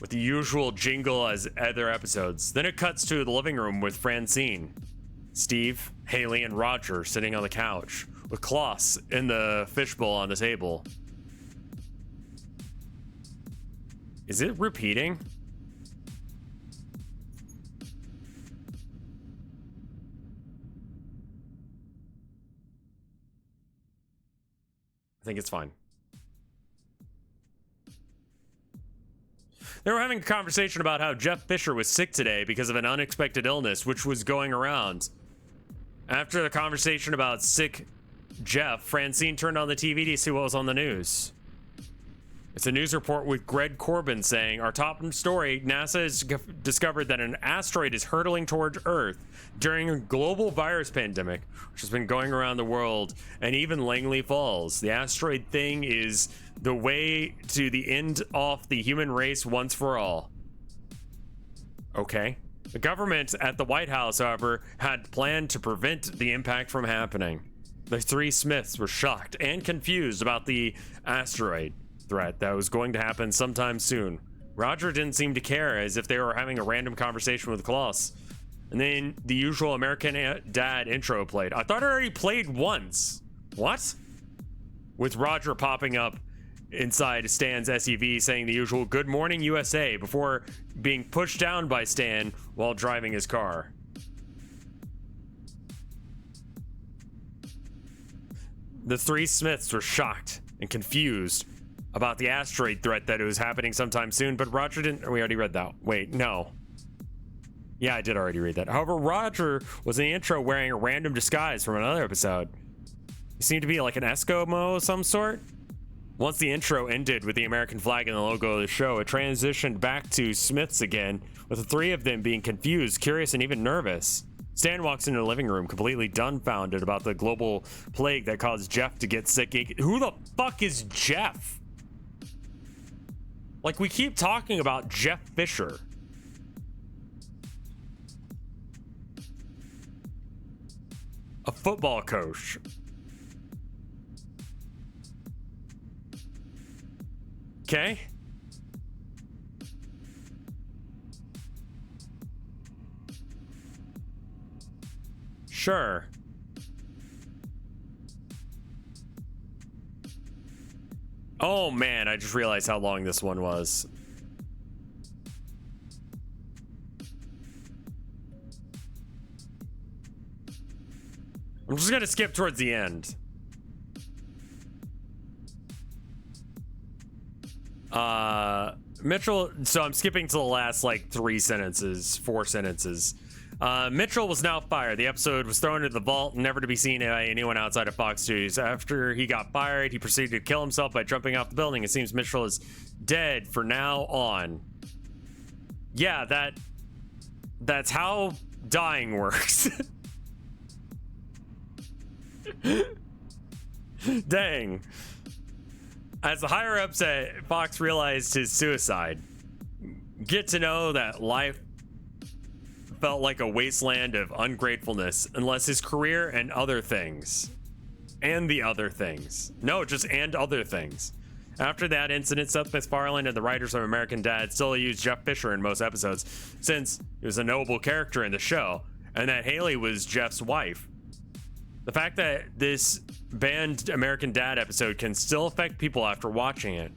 with the usual jingle as other episodes. Then it cuts to the living room with Francine, Steve, Haley, and Roger sitting on the couch, with Klaus in the fishbowl on the table. Is it repeating? I think it's fine. They were having a conversation about how Jeff Fisher was sick today because of an unexpected illness, which was going around. After the conversation about sick Jeff, Francine turned on the TV to see what was on the news. It's a news report with Greg Corbin saying, our top story, NASA has discovered that an asteroid is hurtling towards Earth during a global virus pandemic, which has been going around the world, and even Langley Falls. The asteroid thing is the way to the end off the human race once for all. Okay. The government at the White House, however, had planned to prevent the impact from happening. The three Smiths were shocked and confused about the asteroid threat that was going to happen sometime soon. Roger didn't seem to care, as if they were having a random conversation with Klaus. And then the usual American Dad intro played. I thought it already played once. What? With Roger popping up inside Stan's SUV saying the usual "Good morning USA" before being pushed down by Stan while driving his car. The three Smiths were shocked and confused about the asteroid threat that it was happening sometime soon, but Roger didn't. We already read that. Wait, no. Yeah, I did already read that. However, Roger was in the intro wearing a random disguise from another episode. He seemed to be like an Eskimo of some sort. Once the intro ended with the American flag and the logo of the show, it transitioned back to Smith's again, with the three of them being confused, curious, and even nervous. Stan walks into the living room, completely dumbfounded about the global plague that caused Jeff to get sick. Who the fuck is Jeff? Like, we keep talking about Jeff Fisher. A football coach. Okay. Sure. Oh man, I just realized how long this one was. I'm just gonna skip towards the end. Mitchell, so I'm skipping to the last like 4 sentences. Mitchell was now fired. The episode was thrown into the vault, never to be seen by anyone outside of Fox Studios. After he got fired, he proceeded to kill himself by jumping off the building. It seems Mitchell is dead for now on. Yeah, that's how dying works. Dang. As the higher ups at Fox realized his suicide, get to know that life felt like a wasteland of ungratefulness unless his career and other things. And the other things. No, just and other things. After that incident, Seth MacFarlane and the writers of American Dad still used Jeff Fisher in most episodes, since he was a noble character in the show, and that Haley was Jeff's wife. The fact that this banned American Dad episode can still affect people after watching it.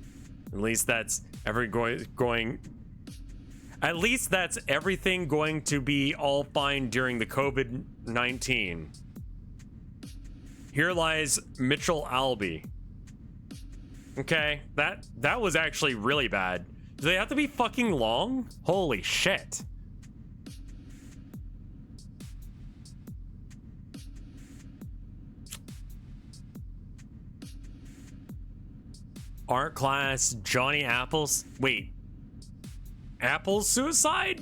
At least that's everything going to be all fine during the COVID-19. Here lies Mitchell Albee. Okay, that was actually really bad. Do they have to be fucking long? Holy shit. Art class, Johnny Apples. Wait. Apple's suicide?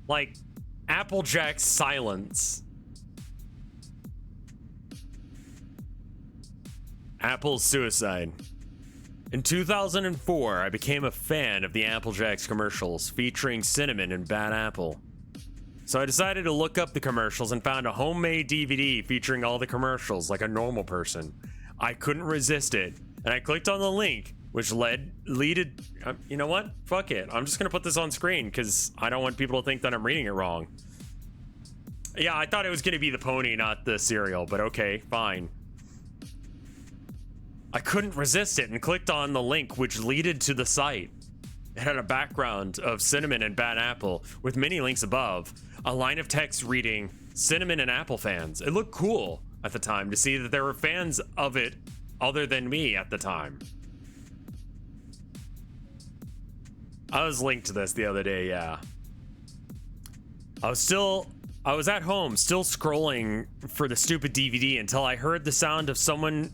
Like, Applejack's silence. Apple's suicide. In 2004, I became a fan of the Applejack's commercials featuring cinnamon and bad apple. So I decided to look up the commercials and found a homemade DVD featuring all the commercials like a normal person. I couldn't resist it, and I clicked on the link, which leaded, you know what? Fuck it. I'm just gonna put this on screen because I don't want people to think that I'm reading it wrong. Yeah, I thought it was gonna be the pony, not the cereal, but okay, fine. I couldn't resist it and clicked on the link, which leaded to the site. It had a background of cinnamon and bad apple with many links above, a line of text reading cinnamon and apple fans. It looked cool at the time to see that there were fans of it other than me at the time. I was linked to this the other day, yeah. I was at home still scrolling for the stupid DVD until I heard the sound of something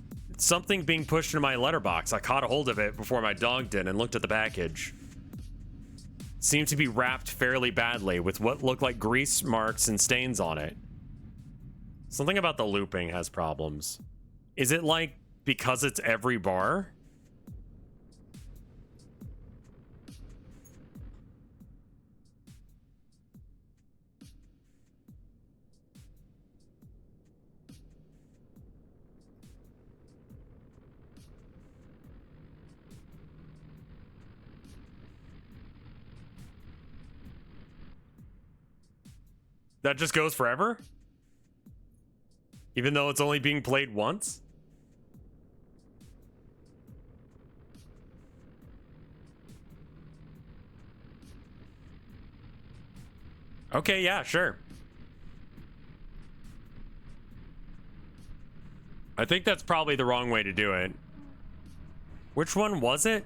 being pushed into my letterbox. I caught a hold of it before my dog did and looked at the package. It seemed to be wrapped fairly badly with what looked like grease marks and stains on it. Something about the looping has problems. Is it like because it's every bar? That just goes forever? Even though it's only being played once? Okay, yeah, sure. I think that's probably the wrong way to do it. Which one was it?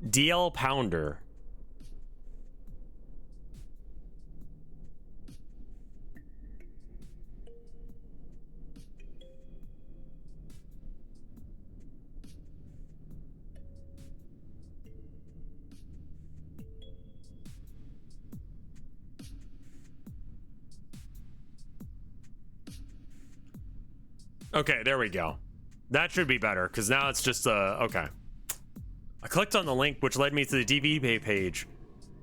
DL Pounder. Okay, there we go. That should be better, because now it's just, okay. I clicked on the link, which led me to the DVD page.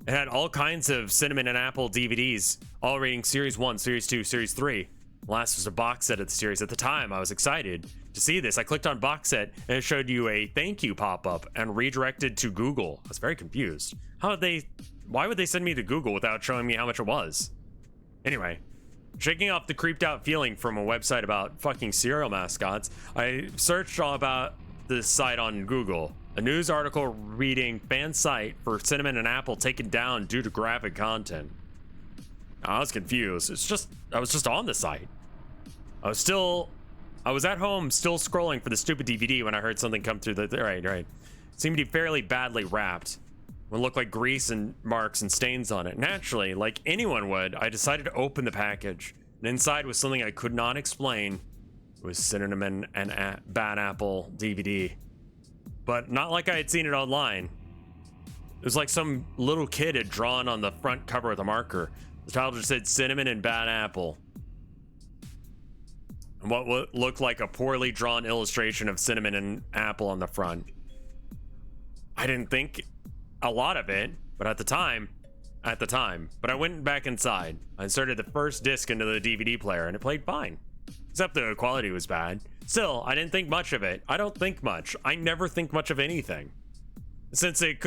It had all kinds of Cinnamon and Apple DVDs, all rating Series 1, Series 2, Series 3. The last was a box set of the series. At the time, I was excited to see this. I clicked on box set, and it showed you a thank you pop-up and redirected to Google. I was very confused. Why would they send me to Google without showing me how much it was? Anyway, shaking off the creeped out feeling from a website about fucking cereal mascots, I searched all about this site on Google. A news article reading fan site for Cinnamon and Apple taken down due to graphic content. I was confused. I was just on the site. I was at home still scrolling for the stupid DVD when I heard something come through right. It seemed to be fairly badly wrapped. It looked like grease and marks and stains on it. Naturally, like anyone would, I decided to open the package. And inside was something I could not explain. It was Cinnamon and Bad Apple DVD. But not like I had seen it online. It was like some little kid had drawn on the front cover with a marker. The title just said Cinnamon and Bad Apple. And what looked like a poorly drawn illustration of Cinnamon and Apple on the front. I didn't think a lot of it, but at the time, but I went back inside. I inserted the first disc into the DVD player and it played fine. Except the quality was bad. Still, I didn't think much of it. I don't think much. I never think much of anything. Since it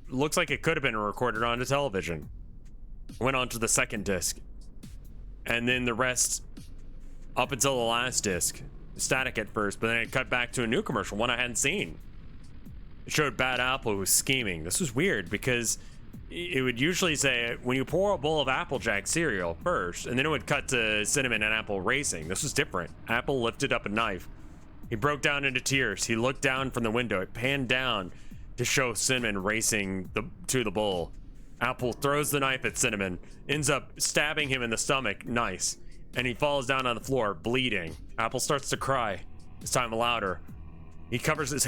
looks like it could have been recorded onto television. I went on to the second disc. And then the rest up until the last disc. Static at first, but then it cut back to a new commercial, one I hadn't seen. It showed Bad Apple was scheming. This was weird because it would usually say when you pour a bowl of Applejack cereal first, and then it would cut to Cinnamon and Apple racing. This was different. Apple lifted up a knife. He broke down into tears. He looked down from the window. It panned down to show Cinnamon racing to the bowl. Apple throws the knife at Cinnamon, ends up stabbing him in the stomach. Nice. And he falls down on the floor, bleeding. Apple starts to cry, this time louder. He covers his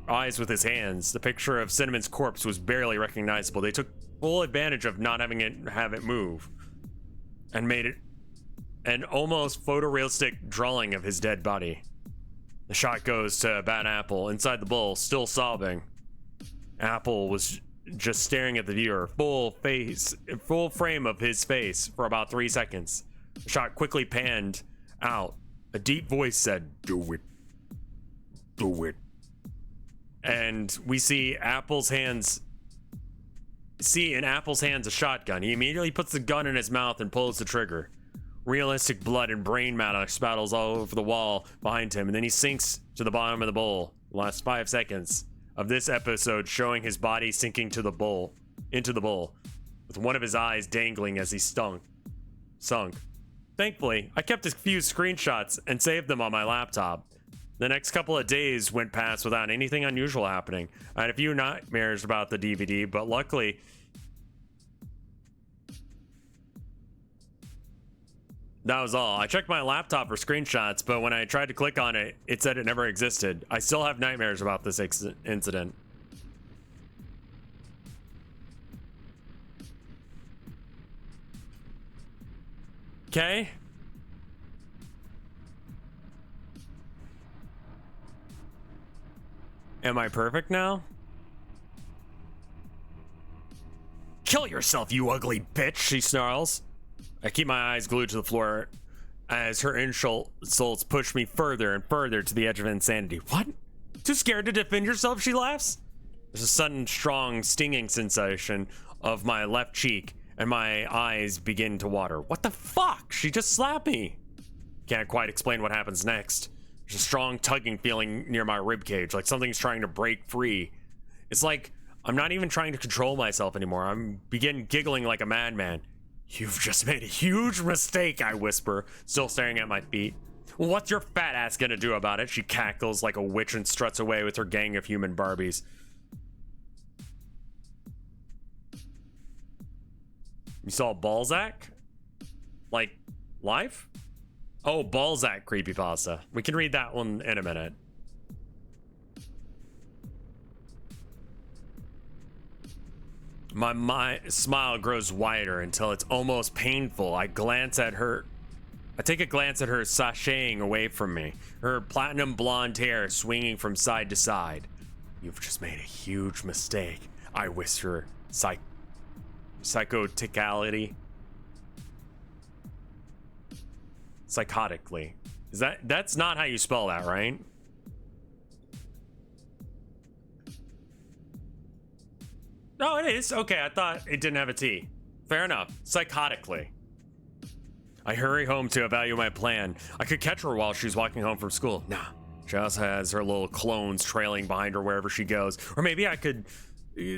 eyes with his hands. The picture of Cinnamon's corpse was barely recognizable. They took full advantage of not having it move and made it an almost photorealistic drawing of his dead body. The shot goes to Bad Apple inside the bowl, still sobbing. Apple was just staring at the viewer, full frame of his face for about 3 seconds. The shot quickly panned out. A deep voice said, "Do it. Do it." And we see in Apple's hands a shotgun. He immediately puts the gun in his mouth and pulls the trigger. Realistic blood and brain matter spattles all over the wall behind him, and then he sinks to the bottom of the bowl. The last 5 seconds of this episode showing his body sinking into the bowl, with one of his eyes dangling as he sunk. Thankfully, I kept a few screenshots and saved them on my laptop. The next couple of days went past without anything unusual happening. I had a few nightmares about the DVD, but luckily, that was all. I checked my laptop for screenshots, but when I tried to click on it, it said it never existed. I still have nightmares about this incident. Okay. Am I perfect now? Kill yourself, you ugly bitch, she snarls. I keep my eyes glued to the floor as her insults push me further and further to the edge of insanity. What? Too scared to defend yourself, she laughs. There's a sudden, strong, stinging sensation of my left cheek, and my eyes begin to water. What the fuck? She just slapped me. Can't quite explain what happens next. There's a strong tugging feeling near my ribcage, like something's trying to break free. It's like I'm not even trying to control myself anymore. I'm begin giggling like a madman. You've just made a huge mistake, I whisper, still staring at my feet. What's your fat ass gonna do about it? She cackles like a witch and struts away with her gang of human Barbies. You saw Balzac? Like, live? Oh, Balzac creepypasta. We can read that one in a minute. My smile grows wider until it's almost painful. I glance at I take a glance at her sashaying away from me, her platinum blonde hair swinging from side to side. You've just made a huge mistake, I whisper, psychoticality. Psychotically. That's not how you spell that, right? No, it is. Okay, I thought it didn't have a T. Fair enough. Psychotically. I hurry home to evaluate my plan. I could catch her while she's walking home from school. Nah, she also has her little clones trailing behind her wherever she goes. Or maybe I could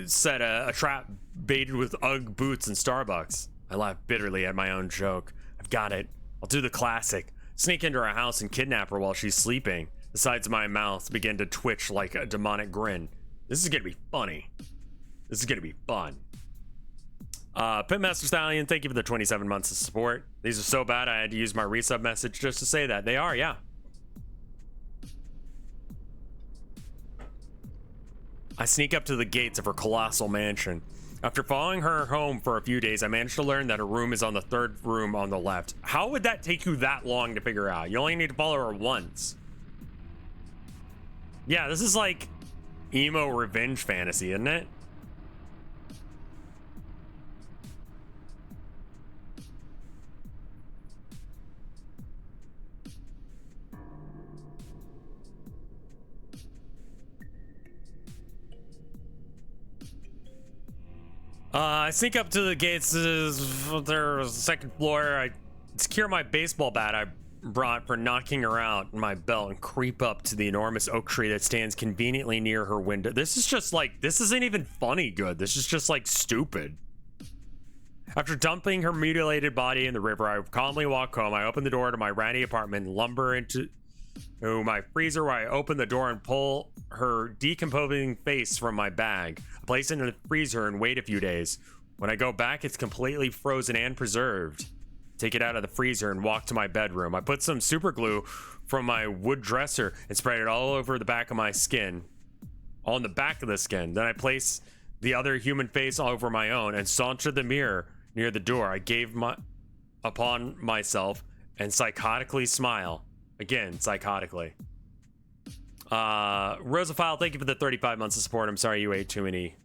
set a trap baited with Ugg boots and Starbucks. I laugh bitterly at my own joke. I've got it. I'll do the classic. Sneak into her house and kidnap her while she's sleeping. The sides of my mouth begin to twitch like a demonic grin. This is gonna be funny. This is gonna be fun. Pitmaster Stallion, thank you for the 27 months of support. These are so bad I had to use my resub message just to say that. They are, yeah. I sneak up to the gates of her colossal mansion. After following her home for a few days, I managed to learn that her room is on the third room on the left. How would that take you that long to figure out? You only need to follow her once. Yeah, this is like emo revenge fantasy, isn't it? I sneak up to the gates. There's the second floor. I secure my baseball bat I brought for knocking her out in my belt and creep up to the enormous oak tree that stands conveniently near her window. This is just like, this isn't even funny good. This is just like stupid. After dumping her mutilated body in the river, I calmly walk home. I open the door to my ratty apartment and lumber into my freezer, where I open the door and pull her decomposing face from my bag. I place it in the freezer and wait a few days. When I go back, it's completely frozen and preserved. Take it out of the freezer and walk to my bedroom. I put some super glue from my wood dresser and spread it all over the back of my skin. On the back of the skin. Then I place the other human face all over my own and saunter the mirror near the door. I gave upon myself and psychotically smile. Again, psychotically. Rosaphile, thank you for the 35 months of support. I'm sorry you ate too many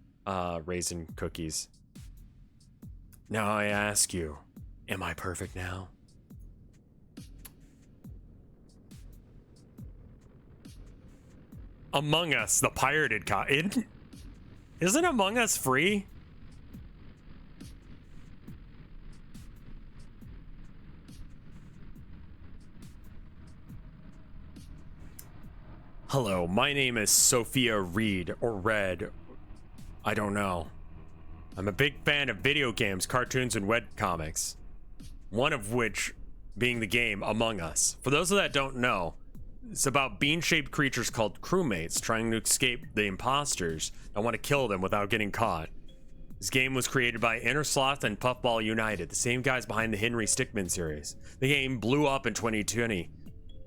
raisin cookies. Now I ask you, am I perfect now? Among Us, the pirated isn't Among Us free? Hello, my name is Sophia Reed, or Red. I don't know. I'm a big fan of video games, cartoons, and webcomics. One of which being the game Among Us. For those that don't know, it's about bean-shaped creatures called crewmates trying to escape the imposters that want to kill them without getting caught. This game was created by Innersloth and Puffball United, the same guys behind the Henry Stickmin series. The game blew up in 2020.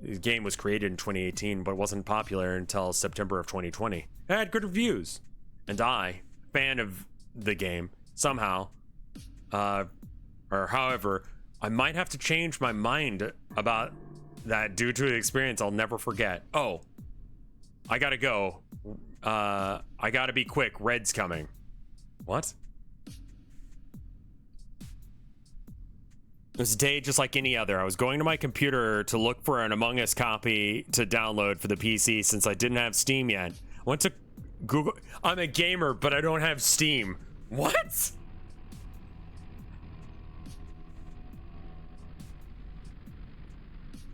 The game was created in 2018, but wasn't popular until September of 2020. It had good reviews. And I, fan of the game, somehow, or however, I might have to change my mind about that due to the experience I'll never forget. Oh, I gotta go. I gotta be quick. Red's coming. What? It was a day just like any other. I was going to my computer to look for an Among Us copy to download for the PC since I didn't have Steam yet. I went to Google. I'm a gamer, but I don't have Steam. What?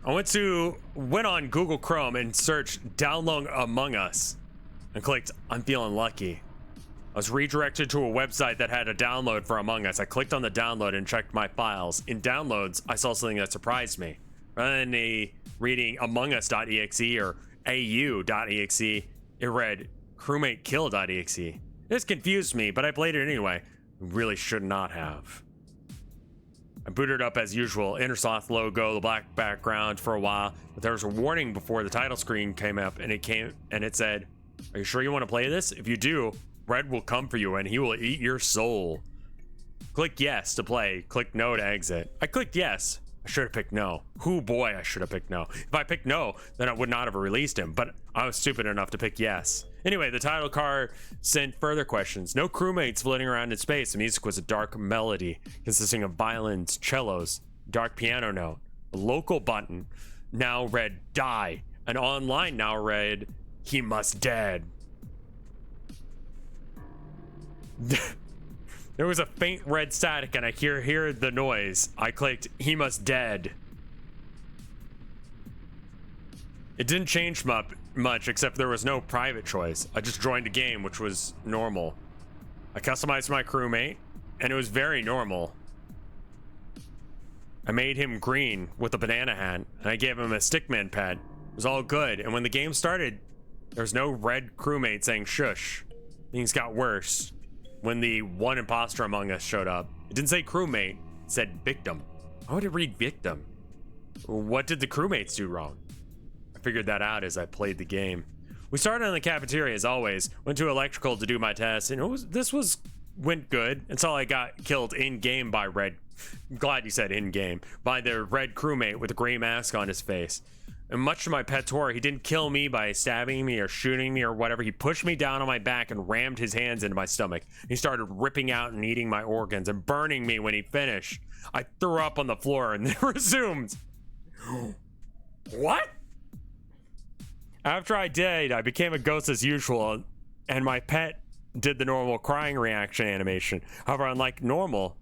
I went on Google Chrome and searched download Among Us and clicked I'm feeling lucky. I was redirected to a website that had a download for Among Us. I clicked on the download and checked my files. In downloads, I saw something that surprised me. Rather than reading amongus.exe or au.exe, it read crewmatekill.exe. This confused me, but I played it anyway. Really should not have. I booted up as usual, Innersloth logo, the black background for a while, but there was a warning before the title screen came up, and it said, "Are you sure you want to play this? If you do, Red will come for you and he will eat your soul. Click yes to play, click no to exit." I clicked yes. I should have picked no. Who boy, I should have picked no. If I picked no, then I would not have released him, but I was stupid enough to pick yes. Anyway, the title card sent further questions. No crewmates floating around in space. The music was a dark melody consisting of violins, cellos, dark piano note. A local button now read die. And online now read he must dead. There was a faint red static and I hear the noise. I clicked he must dead. It didn't change much except there was no private choice. I just joined a game, which was normal. I customized my crewmate and it was very normal. I made him green with a banana hat and I gave him a stickman pet. It was all good. And when the game started, there was no red crewmate saying shush. Things got worse when the one imposter among us showed up. It didn't say crewmate, it said victim. Why would it read victim? What did the crewmates do wrong? I figured that out as I played the game. We started in the cafeteria as always, went to electrical to do my test, and this went good until I got killed in-game by red. I'm glad you said in-game. By the red crewmate with a gray mask on his face. And much to my pet's horror, he didn't kill me by stabbing me or shooting me or whatever. He pushed me down on my back and rammed his hands into my stomach. He started ripping out and eating my organs and burning me when he finished. I threw up on the floor and then resumed. What? After I did, I became a ghost as usual, and my pet did the normal crying reaction animation. However, unlike normal,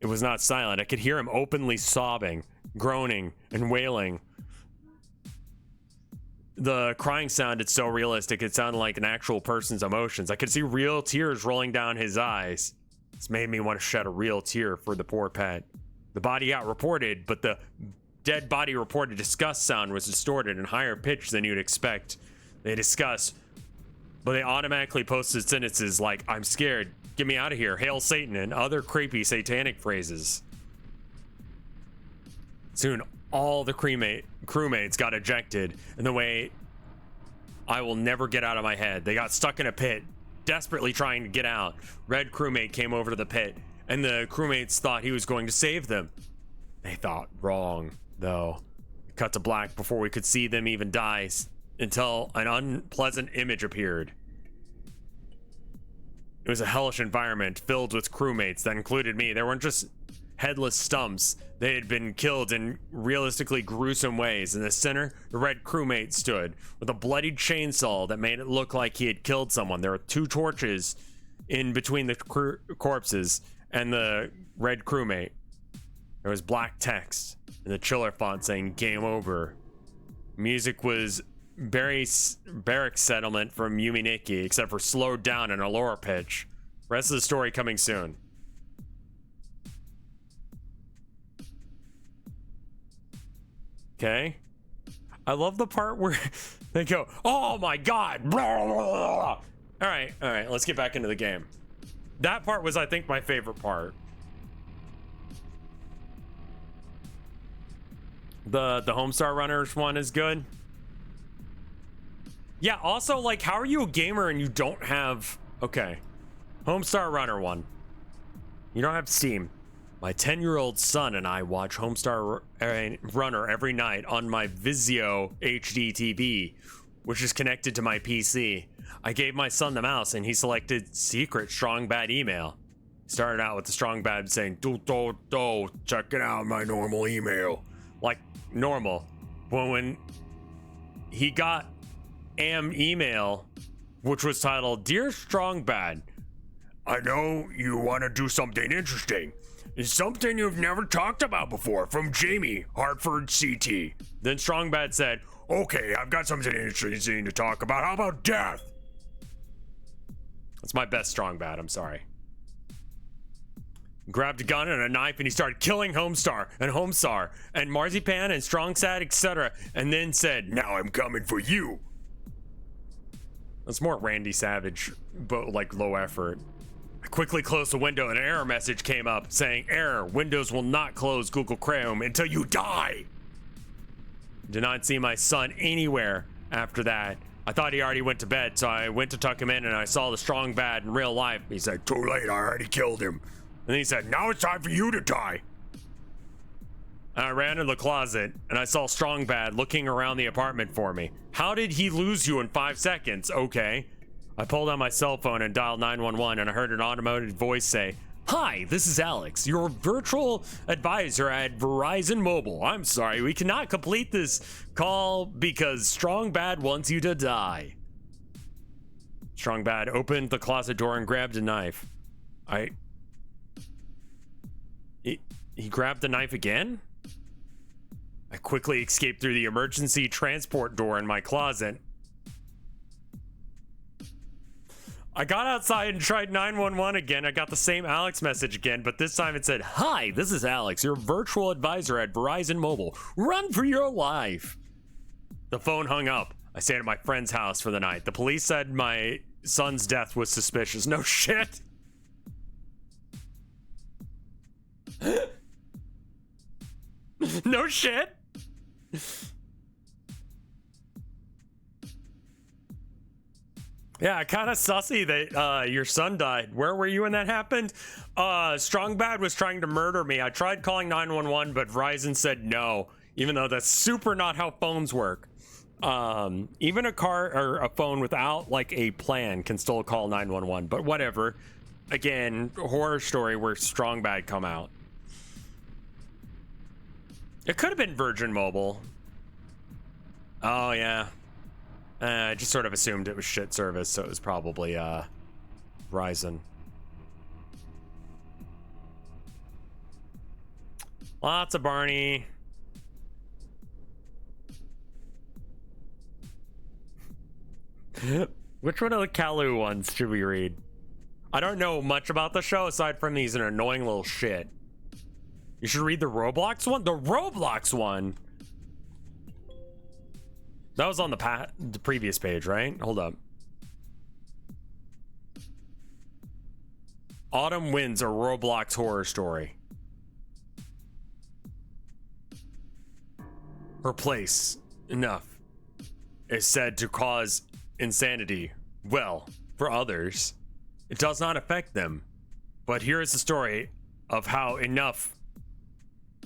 it was not silent. I could hear him openly sobbing, groaning, and wailing. The crying sounded so realistic, it sounded like an actual person's emotions. I could see real tears rolling down his eyes. This made me want to shed a real tear for the poor pet. The body got reported, but the dead body reported disgust sound was distorted and higher pitched than you'd expect. They discuss, but they automatically posted sentences like, I'm scared, get me out of here, hail Satan, and other creepy satanic phrases. Soon, all the crewmates got ejected in the way I will never get out of my head. They got stuck in a pit, desperately trying to get out. Red crewmate came over to the pit, and the crewmates thought he was going to save them. They thought wrong, though. Cut to black before we could see them even die, until an unpleasant image appeared. It was a hellish environment filled with crewmates that included me. They weren't just headless stumps. They had been killed in realistically gruesome ways. In the center, the red crewmate stood with a bloodied chainsaw that made it look like he had killed someone. There were 2 torches in between the corpses and the red crewmate. There was black text in the chiller font saying game over. Music was barracks settlement from Yumi Nikki, except for slowed down in a lower pitch. Rest of the story coming soon. Okay. I love the part where they go, oh my god. Blah, blah, blah. All right, let's get back into the game. That part was, I think, my favorite part. The Homestar Runners one is good. Yeah, also, like, how are you a gamer and you don't have... Okay. Homestar Runner one. You don't have Steam. My 10-year-old son and I watch Homestar Runner every night on my Vizio HD TV, which is connected to my PC. I gave my son the mouse and he selected secret strong bad email. Started out with the strong bad saying, do, check it out, my normal email. Like, normal. But when he got email, which was titled, Dear Strong Bad, I know you want to do something interesting. It's something you've never talked about before, from Jamie, Hartford CT. Then Strong Bad said, okay, I've got something interesting to talk about. How about death? That's my best Strong Bad, I'm sorry. Grabbed a gun and a knife and he started killing Homestar and Marzipan and Strong Sad, etc. And then said, now I'm coming for you. That's more Randy Savage, but like low effort. I quickly closed the window and an error message came up saying, error, Windows will not close Google Chrome until you die. Did not see my son anywhere after that. I thought he already went to bed, so I went to tuck him in and I saw the Strong Bad in real life. He said, too late, I already killed him. And then he said, now it's time for you to die. And I ran in the closet and I saw Strong Bad looking around the apartment for me. How did he lose you in 5 seconds? Okay. I pulled out my cell phone and dialed 911 and I heard an automated voice say, "Hi, this is Alex, your virtual advisor at Verizon Mobile. I'm sorry, we cannot complete this call because Strong Bad wants you to die." Strong Bad opened the closet door and grabbed a knife. He grabbed the knife again? I quickly escaped through the emergency transport door in my closet. I got outside and tried 911 again. I got the same Alex message again, but this time it said, "Hi, this is Alex, your virtual advisor at Verizon Mobile. Run for your life." The phone hung up. I stayed at my friend's house for the night. The police said my son's death was suspicious. No shit. No shit. Yeah, kind of sussy that your son died. Where were you when that happened? Strong Bad was trying to murder me. I tried calling 911, but Verizon said no, even though that's super not how phones work. Even a car or a phone without like a plan can still call 911, but whatever. Again, horror story where Strong Bad come out. It could have been Virgin Mobile. Oh yeah. I just sort of assumed it was shit service, so it was probably Verizon. Lots of Barney. Which one of the Kalu ones should we read? I don't know much about the show aside from he's an annoying little shit. You should read the Roblox one? The Roblox one? That was on the previous page, right? Hold up. Autumn Winds, a Roblox horror story. Her place, enough, is said to cause insanity. Well, for others, it does not affect them. But here is the story of how Enough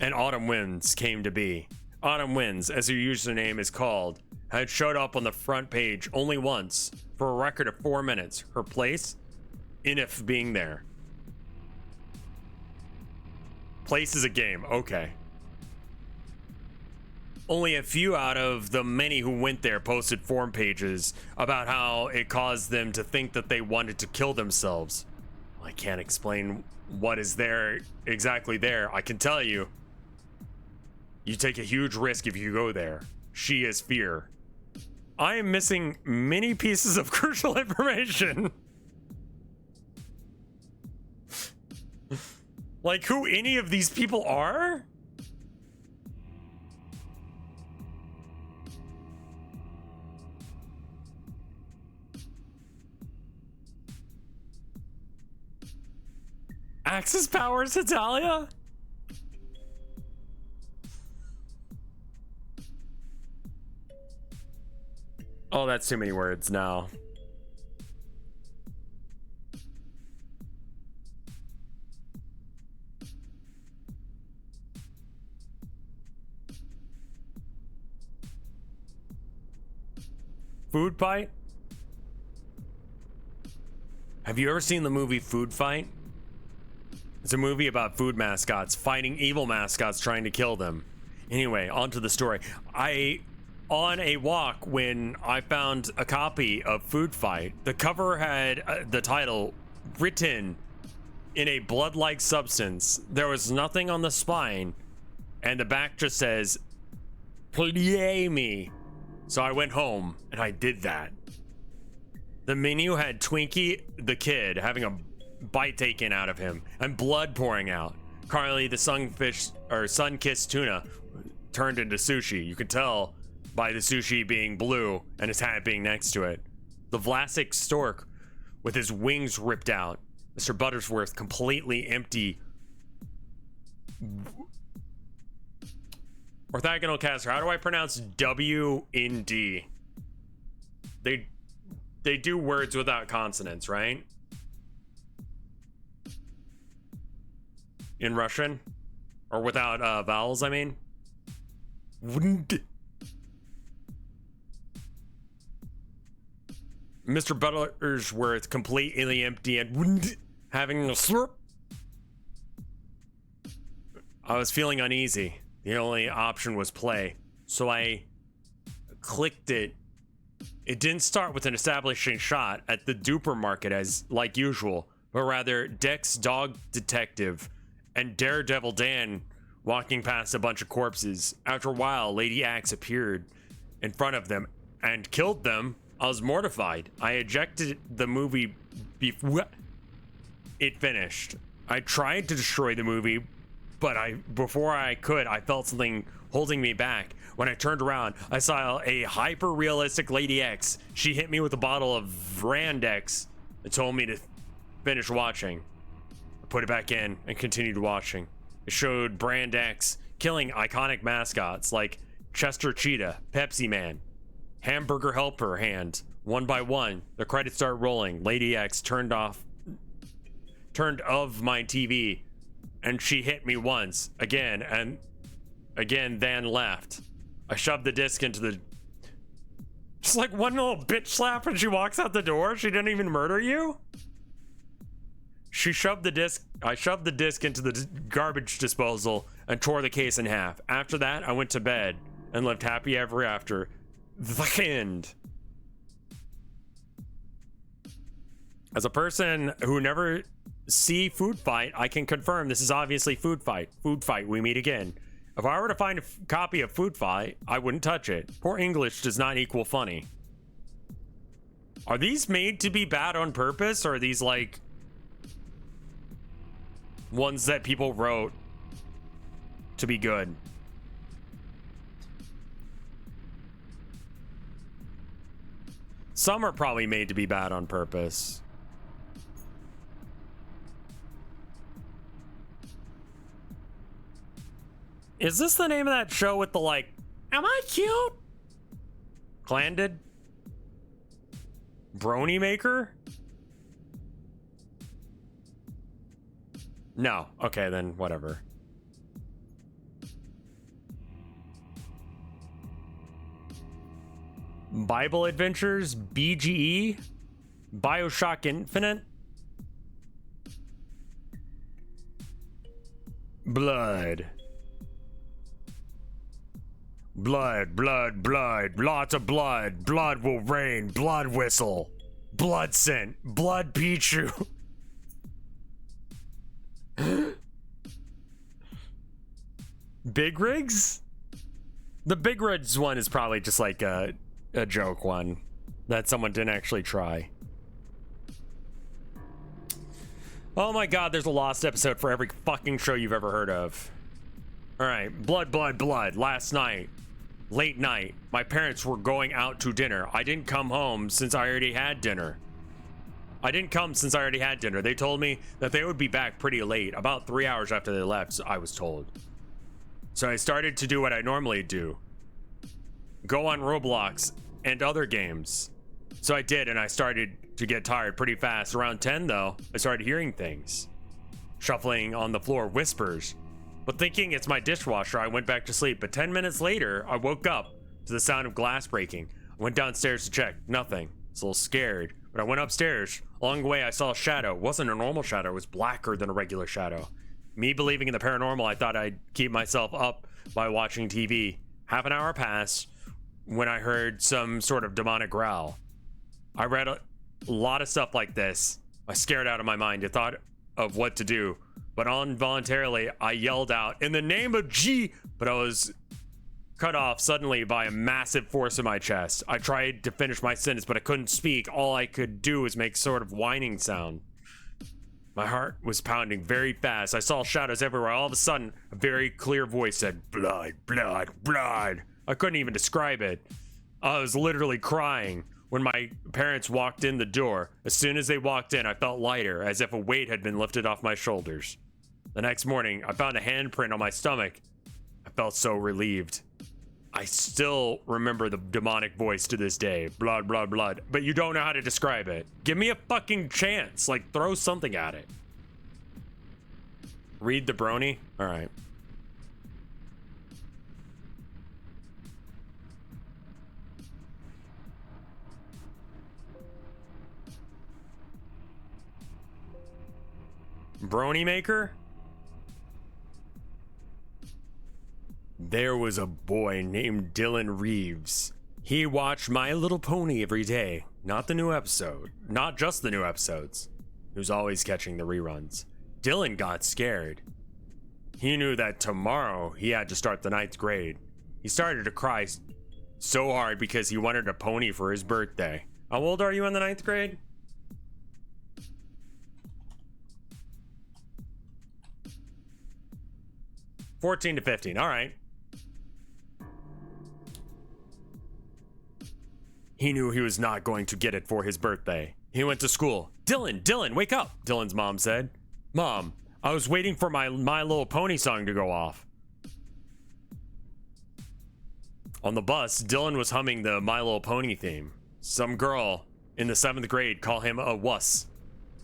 and Autumn Winds came to be. Autumn Winds, as her username is called, had showed up on the front page only once for a record of 4 minutes. Her place, Enough being there. Place is a game, okay. Only a few out of the many who went there posted forum pages about how it caused them to think that they wanted to kill themselves. I can't explain what is there exactly there. I can tell you, you take a huge risk if you go there. She is fear. I am missing many pieces of crucial information. Like who any of these people are? Axis powers, Italia? Oh, that's too many words now. Food Fight? Have you ever seen the movie Food Fight? It's a movie about food mascots fighting evil mascots trying to kill them. Anyway, on to the story. On a walk when I found a copy of Food Fight, the cover had the title written in a blood-like substance. There was nothing on the spine, and the back just says, "Play me." So I went home and I did that. The menu had Twinkie the kid having a bite taken out of him and blood pouring out. Carly the sun-kissed tuna turned into sushi. You could tell by the sushi being blue and his hat being next to it. The Vlasic stork with his wings ripped out. Mr. Buttersworth completely empty. Orthogonal caster. How do I pronounce W in D? They do words without consonants, right? In Russian? Or without vowels, I mean. Wouldn't. Mr. Buttersworth completely empty and wouldn't having a slurp. I was feeling uneasy. The only option was play. So I clicked it. It didn't start with an establishing shot at the duper market as like usual, but rather Dex Dog Detective and Daredevil Dan walking past a bunch of corpses. After a while, Lady Axe appeared in front of them and killed them. I was mortified. I ejected the movie before it finished. I tried to destroy the movie, but before I could, I felt something holding me back. When I turned around, I saw a hyper-realistic Lady X. She hit me with a bottle of Randex and told me to finish watching. I put it back in and continued watching. It showed Brand X killing iconic mascots like Chester Cheetah, Pepsi Man, Hamburger Helper Hand. One by one, the credits start rolling. Lady X turned of my TV, and she hit me once, again, and again, then left. I shoved the disc into the... Just like one little bitch slap when she walks out the door. She didn't even murder you? I shoved the disc into the garbage disposal and tore the case in half. After that, I went to bed and lived happy ever after. The end. As a person who never see Food Fight, I can confirm this is obviously Food Fight. Food Fight, we meet again. If I were to find a copy of Food Fight, I wouldn't touch it. Poor English does not equal funny. Are these made to be bad on purpose, or are these like ones that people wrote to be good? Some are probably made to be bad on purpose. Is this the name of that show with the like, am I cute? Clandid? Brony Maker? No. Okay, then whatever. Bible Adventures, BGE, Bioshock Infinite, Blood. Blood, blood, blood, lots of blood. Blood will rain, blood whistle, blood scent, blood Pichu. Big Rigs? The Big Rigs one is probably just like a joke one that someone didn't actually try. Oh my god, there's a lost episode for every fucking show you've ever heard of. Alright, blood, blood, blood. Last night, late night, my parents were going out to dinner. I didn't come home since I already had dinner. They told me that they would be back pretty late, about 3 hours after they left, I was told. So I started to do what I normally do. Go on Roblox and other games. So I did, and I started to get tired pretty fast. Around 10 though, I started hearing things. Shuffling on the floor, whispers. But thinking it's my dishwasher, I went back to sleep. But 10 minutes later, I woke up to the sound of glass breaking. I went downstairs to check. Nothing. I was a little scared. But I went upstairs. Along the way, I saw a shadow. It wasn't a normal shadow. It was blacker than a regular shadow. Me believing in the paranormal, I thought I'd keep myself up by watching TV. Half an hour passed when I heard some sort of demonic growl. I read a lot of stuff like this. I scared out of my mind. I thought of what to do. But involuntarily, I yelled out, "In the name of G!" But I was cut off suddenly by a massive force in my chest. I tried to finish my sentence, but I couldn't speak. All I could do was make sort of whining sound. My heart was pounding very fast. I saw shadows everywhere. All of a sudden, a very clear voice said, "Blood, blood, blood." I couldn't even describe it. I was literally crying when my parents walked in the door. As soon as they walked in, I felt lighter, as if a weight had been lifted off my shoulders. The next morning, I found a handprint on my stomach. I felt so relieved. I still remember the demonic voice to this day. Blood, blood, blood. But you don't know how to describe it. Give me a fucking chance. Like, throw something at it. Read the brony? Alright. Brony maker? There was a boy named Dylan Reeves. He watched My Little Pony every day. Not the new episode. Not just the new episodes. He was always catching the reruns. Dylan got scared. He knew that tomorrow he had to start the 9th grade. He started to cry so hard because he wanted a pony for his birthday. How old are you in the 9th grade? $14 to $15. All right. He knew he was not going to get it for his birthday. He went to school. Dylan, wake up, Dylan's mom said. Mom, I was waiting for my Little Pony song to go off. On the bus, Dylan was humming the My Little Pony theme. Some girl in the 7th grade called him a wuss.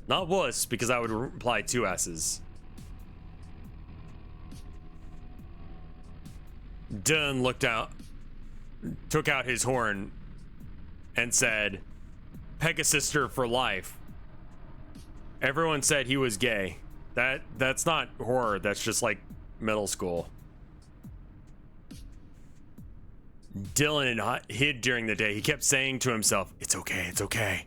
Not wuss, because that would imply 2 S's. Dylan looked out, took out his horn, and said, Pegasister for life. Everyone said he was gay. That's not horror, that's just like middle school. Dylan hid during the day. He kept saying to himself, it's okay, it's okay.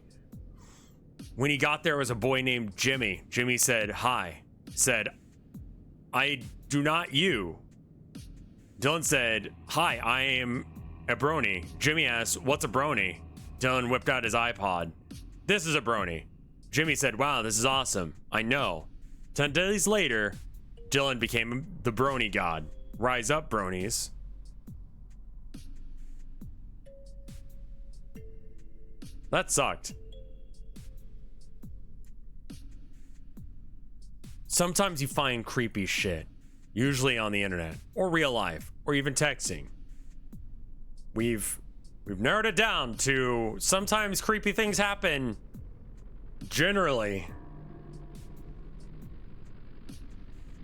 When he got there was a boy named Jimmy. Jimmy said, hi. Said, I do not you. Dylan said, hi, I am a brony. Jimmy asked, what's a brony? Dylan whipped out his iPod. This is a brony. Jimmy said, wow, this is awesome. I know. 10 days later, Dylan became the brony god. Rise up, bronies. That sucked. Sometimes you find creepy shit, usually on the internet, or real life, or even texting. We've narrowed it down to sometimes creepy things happen, generally.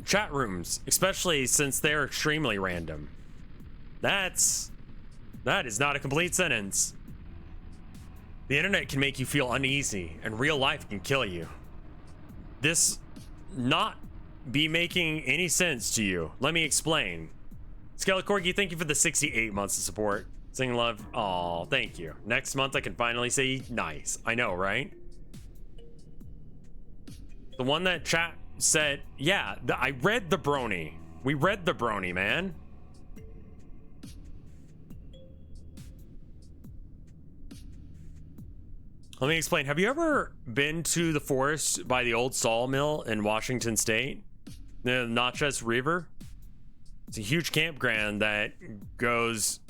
Chat rooms, especially since they're extremely random. That is not a complete sentence. The internet can make you feel uneasy, and real life can kill you. This not be making any sense to you. Let me explain. Skelly Corgi, thank you for the 68 months of support. Sing love. Aw, thank you. Next month I can finally say nice. I know, right? The one that chat said, yeah, I read the brony. We read the brony, man. Let me explain. Have you ever been to the forest by the old sawmill in Washington State? The Natchez River? It's a huge campground that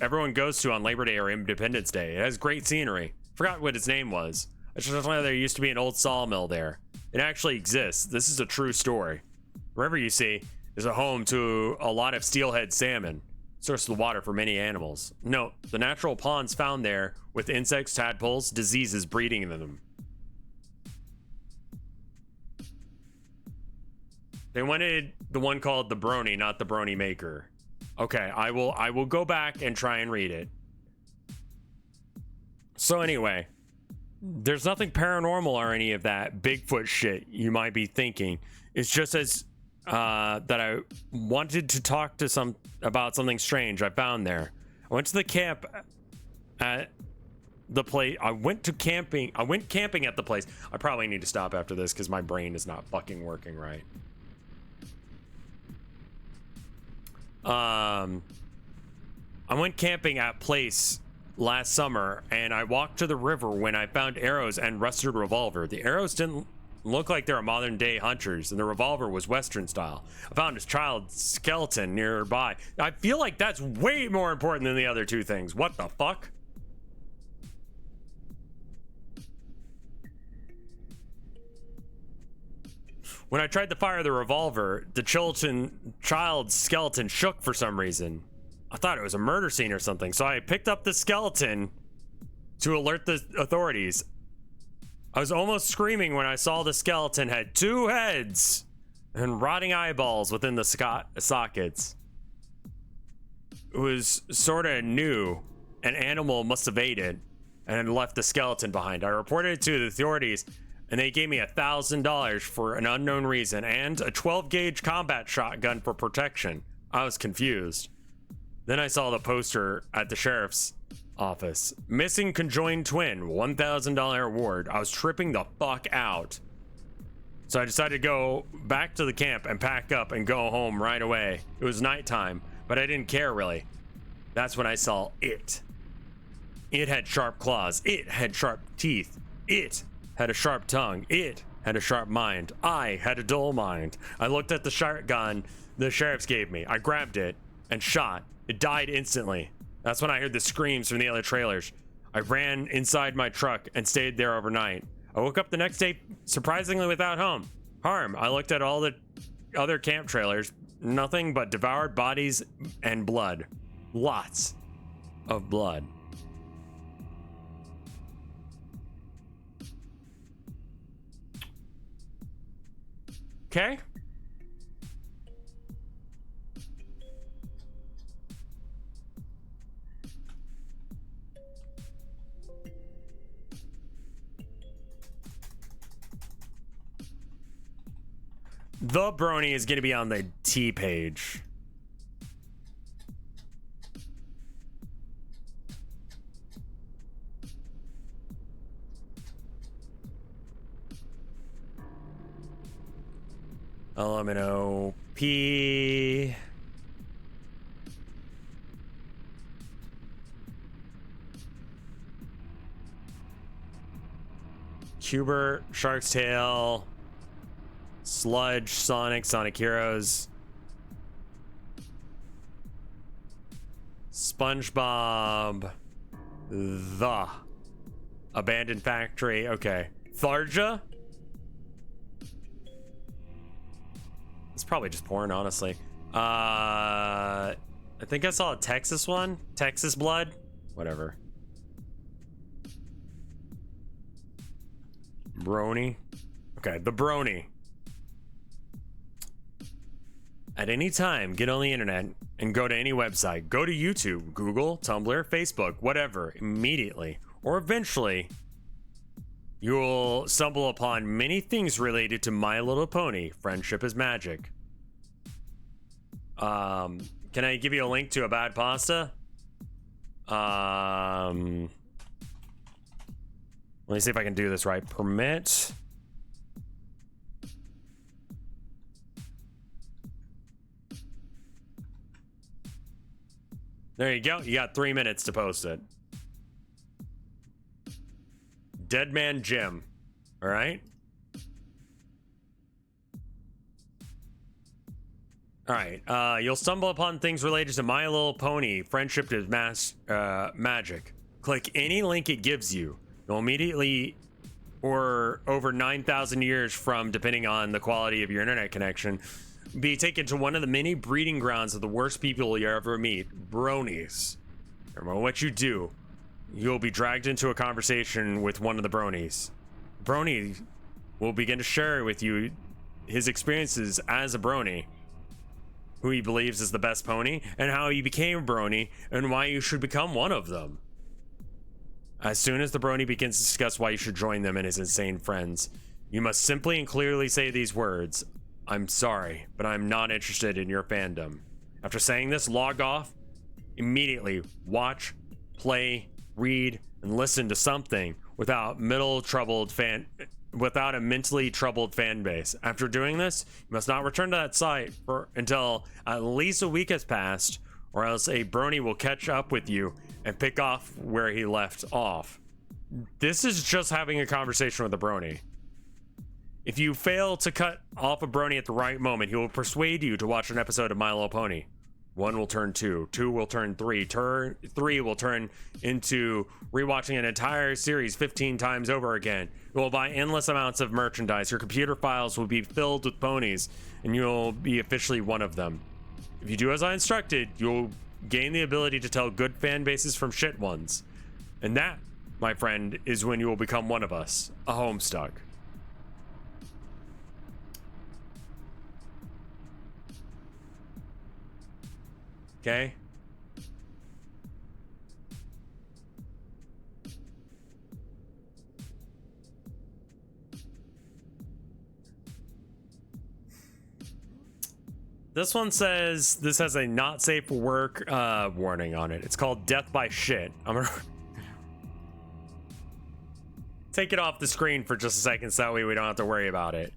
everyone goes to on Labor Day or Independence Day. It has great scenery. Forgot what its name was. I just know there used to be an old sawmill there. It actually exists. This is a true story. Wherever you see is a home to a lot of steelhead salmon, source of water for many animals. Note, the natural ponds found there with insects, tadpoles, diseases breeding in them. They wanted the one called the brony, not the brony maker. Okay, I will go back and try and read it. So anyway, there's nothing paranormal or any of that Bigfoot shit you might be thinking. It's just as that I wanted to talk to about something strange I found there. I went to the camp at the place. I went camping at the place. I probably need to stop after this because my brain is not fucking working right. I went camping at place last summer, and I walked to the river when I found arrows and rusted revolver. The arrows didn't look like they were modern day hunters, and the revolver was Western style. I found his child's skeleton nearby. I feel like that's way more important than the other two things. What the fuck? When I tried to fire the revolver, the child's skeleton shook for some reason. I thought it was a murder scene or something, so I picked up the skeleton to alert the authorities. I was almost screaming when I saw the skeleton had 2 heads and rotting eyeballs within the sockets. It was sort of new. An animal must have ate it and left the skeleton behind. I reported it to the authorities and they gave me $1,000 for an unknown reason and a 12-gauge combat shotgun for protection. I was confused. Then I saw the poster at the sheriff's office. Missing conjoined twin, $1,000 reward. I was tripping the fuck out. So I decided to go back to the camp and pack up and go home right away. It was nighttime, but I didn't care really. That's when I saw it. It had sharp claws. It had sharp teeth. It had a sharp tongue. It had a sharp mind. I had a dull mind. I looked at the shotgun the sheriffs gave me. I grabbed it and shot. It died instantly. That's when I heard the screams from the other trailers. I ran inside my truck and stayed there overnight. I woke up the next day surprisingly without harm. I looked at all the other camp trailers. Nothing but devoured bodies and blood. Lots of blood. Okay. The brony is going to be on the T page. Aluminum P. Cuber, Shark's Tail, Sludge, Sonic Heroes, SpongeBob, The Abandoned Factory. Okay. Tharja? It's probably just porn, honestly. I think I saw a Texas one. Texas Blood? Whatever. Brony. Okay, the brony. At any time, get on the internet and go to any website. Go to YouTube, Google, Tumblr, Facebook, whatever, immediately. Or eventually, you'll stumble upon many things related to My Little Pony. Friendship is magic. Can I give you a link to a bad pasta? Let me see if I can do this right. Permit. There you go. You got 3 minutes to post it. Dead Man Jim. All right. All right. You'll stumble upon things related to My Little Pony. Friendship is magic. Click any link it gives you. You'll immediately, or over 9,000 years from, depending on the quality of your internet connection, be taken to one of the many breeding grounds of the worst people you ever meet, bronies. No matter what you do, you'll be dragged into a conversation with one of the bronies. Brony will begin to share with you his experiences as a brony, who he believes is the best pony, and how he became a brony, and why you should become one of them. As soon as the brony begins to discuss why you should join them and his insane friends, you must simply and clearly say these words: I'm sorry, but I'm not interested in your fandom. After saying this, log off immediately. Watch, play, read, and listen to something without a mentally troubled fan base. After doing this, you must not return to that site until at least a week has passed, or else a brony will catch up with you and pick off where he left off. This is just having a conversation with a brony. If you fail to cut off a brony at the right moment, he will persuade you to watch an episode of My Little Pony. 1 will turn 2, 2 will turn 3, 3 will turn into rewatching an entire series 15 times over again. You will buy endless amounts of merchandise. Your computer files will be filled with ponies, and you'll be officially one of them. If you do as I instructed, you'll gain the ability to tell good fan bases from shit ones. And that, my friend, is when you will become one of us, a Homestuck. Okay. This one says this has a not safe for work warning on it. It's called death by shit. I'm gonna take it off the screen for just a second so that way we don't have to worry about it.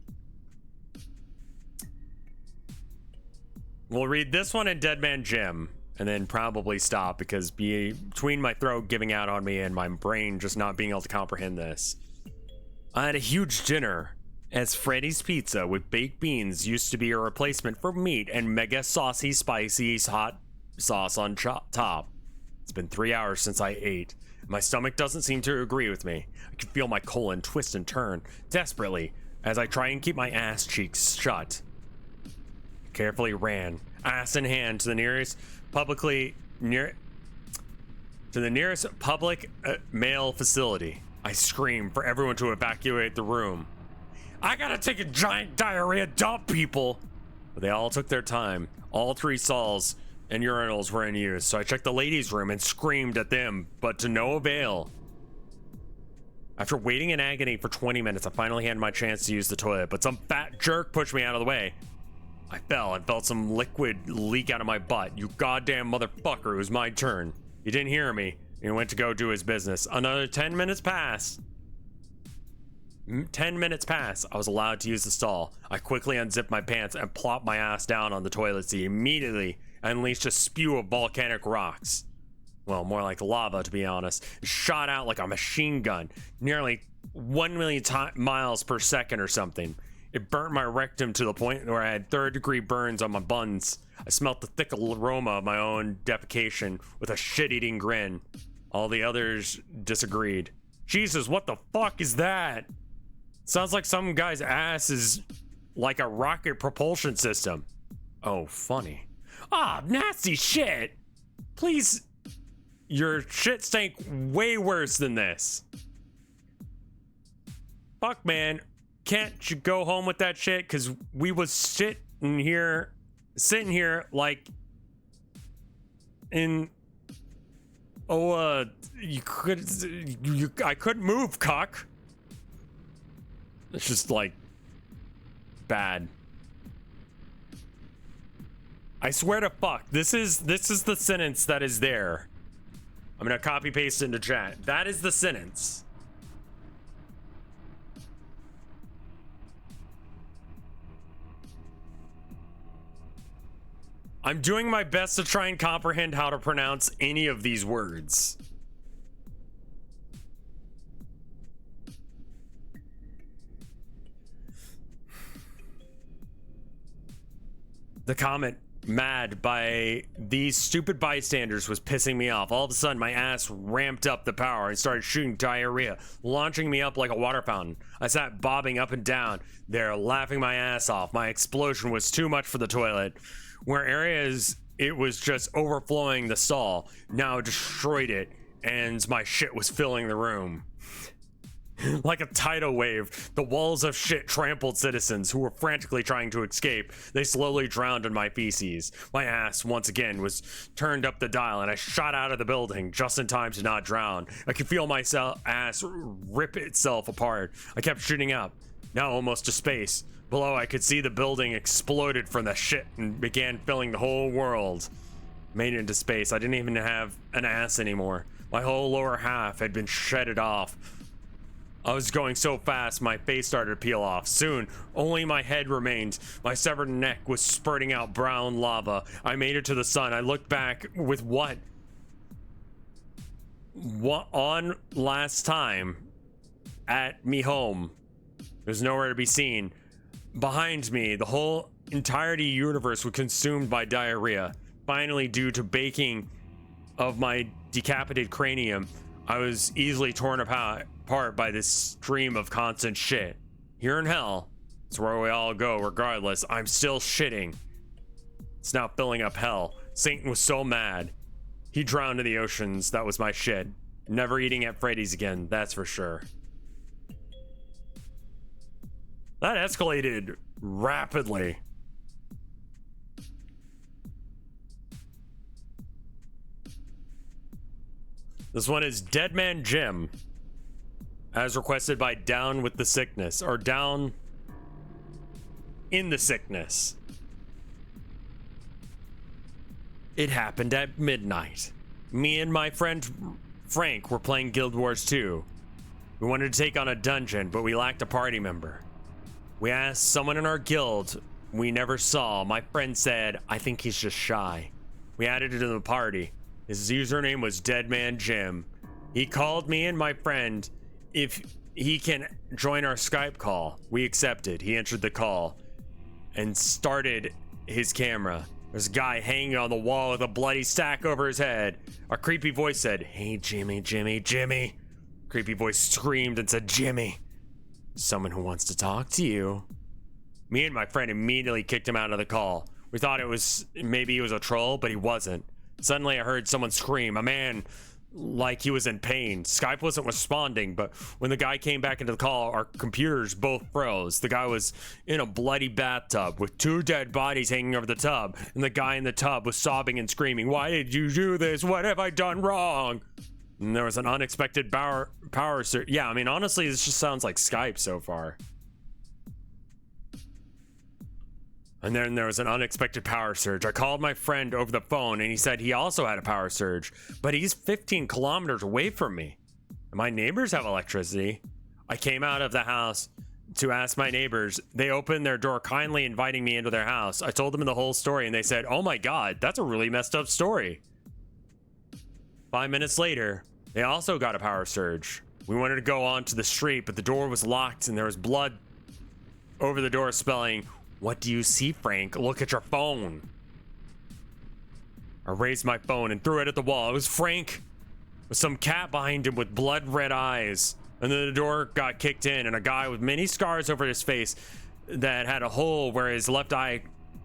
We'll read this one in Dead Man Jim and then probably stop because between my throat giving out on me and my brain just not being able to comprehend this. I had a huge dinner, as Freddy's Pizza with baked beans used to be a replacement for meat and mega saucy, spicy hot sauce on top. It's been 3 hours since I ate. My stomach doesn't seem to agree with me. I can feel my colon twist and turn desperately as I try and keep my ass cheeks shut. I carefully ran, ass in hand, to the nearest public mail facility. I screamed for everyone to evacuate the room. I gotta take a giant diarrhea dump, people! But they all took their time. All 3 stalls and urinals were in use, so I checked the ladies' room and screamed at them, but to no avail. After waiting in agony for 20 minutes, I finally had my chance to use the toilet, but some fat jerk pushed me out of the way. I fell and felt some liquid leak out of my butt. You goddamn motherfucker, it was my turn. He didn't hear me. He went to go do his business. Another 10 minutes passed. 10 minutes passed. I was allowed to use the stall. I quickly unzipped my pants and plopped my ass down on the toilet seat. Immediately, I unleashed a spew of volcanic rocks. Well, more like lava, to be honest. It shot out like a machine gun, nearly 1 million miles per second or something. It burnt my rectum to the point where I had third-degree burns on my buns. I smelt the thick aroma of my own defecation with a shit-eating grin. All the others disagreed. Jesus, what the fuck is that? Sounds like some guy's ass is like a rocket propulsion system. Oh, funny. Ah, nasty shit. Please, your shit stank way worse than this. Fuck, man. Can't you go home with that shit? Cause we was sitting here like in I couldn't move, cock. It's just like bad. I swear to fuck, this is the sentence that is there. I'm gonna copy paste it into chat. That is the sentence. I'm doing my best to try and comprehend how to pronounce any of these words. The comment, mad by these stupid bystanders, was pissing me off. All of a sudden, my ass ramped up the power and started shooting diarrhea, launching me up like a water fountain. I sat bobbing up and down there, laughing my ass off. My explosion was too much for the toilet. Where areas it was just overflowing the stall, now destroyed it, and my shit was filling the room. Like a tidal wave, the walls of shit trampled citizens who were frantically trying to escape. They slowly drowned in my feces. My ass, once again, was turned up the dial, and I shot out of the building just in time to not drown. I could feel my ass rip itself apart. I kept shooting up, now almost to space. Below, I could see the building exploded from the shit and began filling the whole world. Made it into space. I didn't even have an ass anymore. My whole lower half had been shredded off. I was going so fast, my face started to peel off. Soon, only my head remained. My severed neck was spurting out brown lava. I made it to the sun. I looked back with what on last time at me home. There's nowhere to be seen. Behind me, the whole entirety universe was consumed by diarrhea. Finally, due to baking of my decapitated cranium, I was easily torn apart by this stream of constant shit. Here in hell, it's where we all go regardless. I'm still shitting. It's now filling up hell. Satan was so mad. He drowned in the oceans. That was my shit. Never eating at Freddy's again, that's for sure. That escalated rapidly. This one is Dead Man Jim, as requested by Down with the Sickness, or Down in the Sickness. It happened at midnight. Me and my friend Frank were playing Guild Wars 2. We wanted to take on a dungeon, but we lacked a party member. We asked someone in our guild we never saw. My friend said, I think he's just shy. We added it to the party. His username was Deadman Jim. He called me and my friend if he can join our Skype call. We accepted. He answered the call and started his camera. There's a guy hanging on the wall with a bloody stack over his head. A creepy voice said, hey, Jimmy, Jimmy, Jimmy. Creepy voice screamed and said, Jimmy, someone who wants to talk to you. Me and my friend immediately kicked him out of the call. We thought it was, maybe he was a troll, but he wasn't. Suddenly I heard someone scream, a man like he was in pain. Skype wasn't responding, but when the guy came back into the call, our computers both froze. The guy was in a bloody bathtub with 2 dead bodies hanging over the tub, and the guy in the tub was sobbing and screaming, why did you do this? What have I done wrong? And there was an unexpected power surge. Yeah, I mean, honestly, this just sounds like Skype so far. And then there was an unexpected power surge. I called my friend over the phone and he said he also had a power surge, but he's 15 kilometers away from me. And my neighbors have electricity. I came out of the house to ask my neighbors. They opened their door, kindly inviting me into their house. I told them the whole story and they said, oh my God, that's a really messed up story. 5 minutes later, they also got a power surge. We wanted to go onto the street, but the door was locked and there was blood over the door spelling, what do you see, Frank? Look at your phone. I raised my phone and threw it at the wall. It was Frank with some cat behind him with blood red eyes. And then the door got kicked in and a guy with many scars over his face that had a hole where his left eye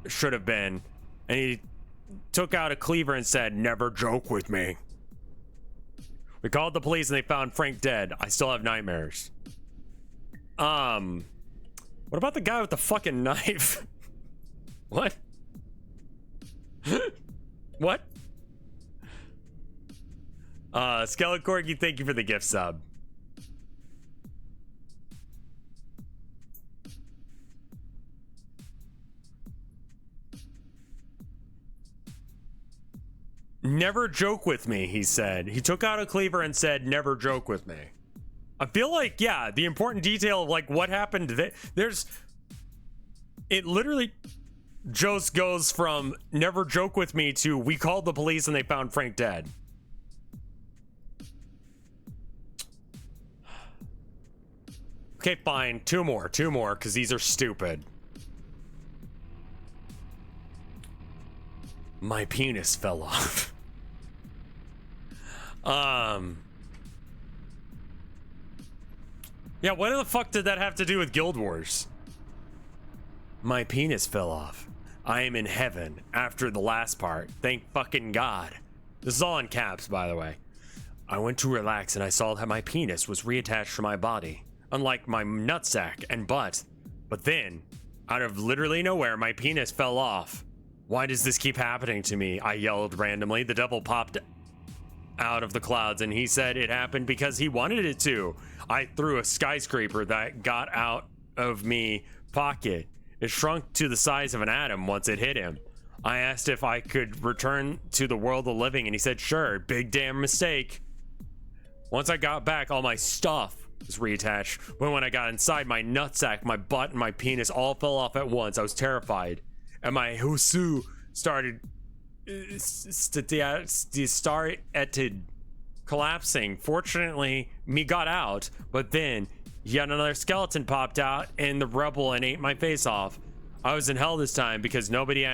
should have been. And he took out a cleaver and said, never joke with me. We called the police and they found Frank dead. I still have nightmares. What about the guy with the fucking knife? What? What? Skeleton Corgi, thank you for the gift sub. Never joke with me, he said. He took out a cleaver and said, never joke with me. I feel like, yeah, the important detail of like what happened, it literally just goes from never joke with me to we called the police and they found Frank dead. Okay, fine, two more, because these are stupid. My penis fell off. Yeah, what the fuck did that have to do with Guild Wars? My penis fell off. I am in heaven after the last part. Thank fucking God. This is all in caps, by the way. I went to relax and I saw that my penis was reattached to my body, unlike my nutsack and butt. But then, out of literally nowhere, my penis fell off. Why does this keep happening to me? I yelled randomly. The devil popped out of the clouds and he said it happened because he wanted it to. I threw a skyscraper that got out of me pocket. It shrunk to the size of an atom once it hit him. I asked if I could return to the world of living and he said sure. Big damn mistake. Once I got back, all my stuff was reattached. But when I got inside, my nutsack, my butt, and my penis all fell off at once. I was terrified. And my husu started collapsing. Fortunately, me got out, but then yet another skeleton popped out and the rebel and ate my face off. I was in hell this time because nobody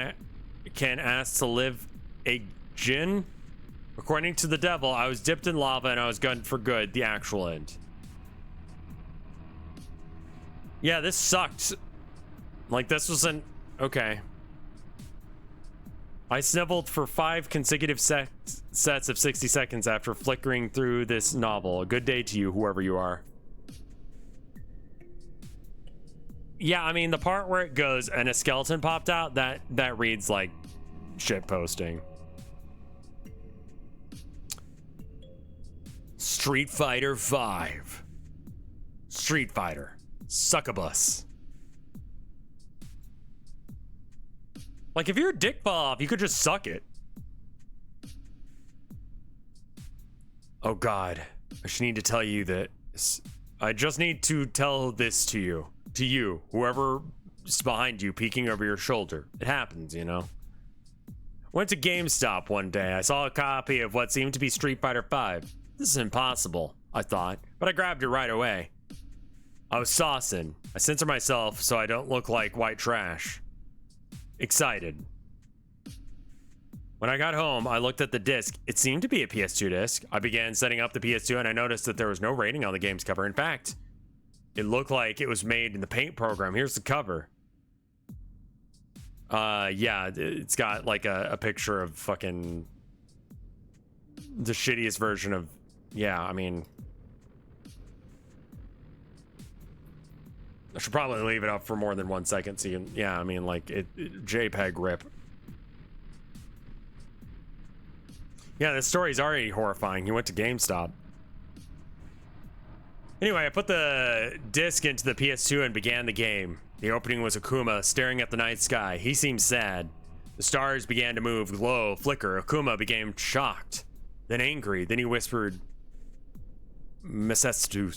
can ask to live a jinn. According to the devil, I was dipped in lava and I was gone for good. The actual end. Yeah, this sucked. Like, this wasn't okay. I sniveled for 5 consecutive sets of 60 seconds after flickering through this novel. A good day to you, whoever you are. Yeah, I mean, the part where it goes and a skeleton popped out, that reads like shit posting. Street Fighter 5. Street Fighter. Succubus. Like, if your dick fell off, you could just suck it. Oh God, I just need to tell you this. I just need to tell this to you. To you, whoever's behind you, peeking over your shoulder. It happens, you know. Went to GameStop one day. I saw a copy of what seemed to be Street Fighter V. This is impossible, I thought, but I grabbed it right away. I was saucing. I censor myself so I don't look like white trash. Excited. When I got home, I looked at the disc. It seemed to be a PS2 disc. I began setting up the PS2 and I noticed that there was no rating on the game's cover. In fact, it looked like it was made in the paint program. Here's the cover. Yeah, it's got like a picture of fucking the shittiest version of, yeah, I mean, I should probably leave it up for more than 1 second so you can, yeah, I mean, like, JPEG rip. Yeah, this story's already horrifying. He went to GameStop. Anyway, I put the disc into the PS2 and began the game. The opening was Akuma staring at the night sky. He seemed sad. The stars began to move, glow, flicker. Akuma became shocked, then angry. Then he whispered, Mesesu?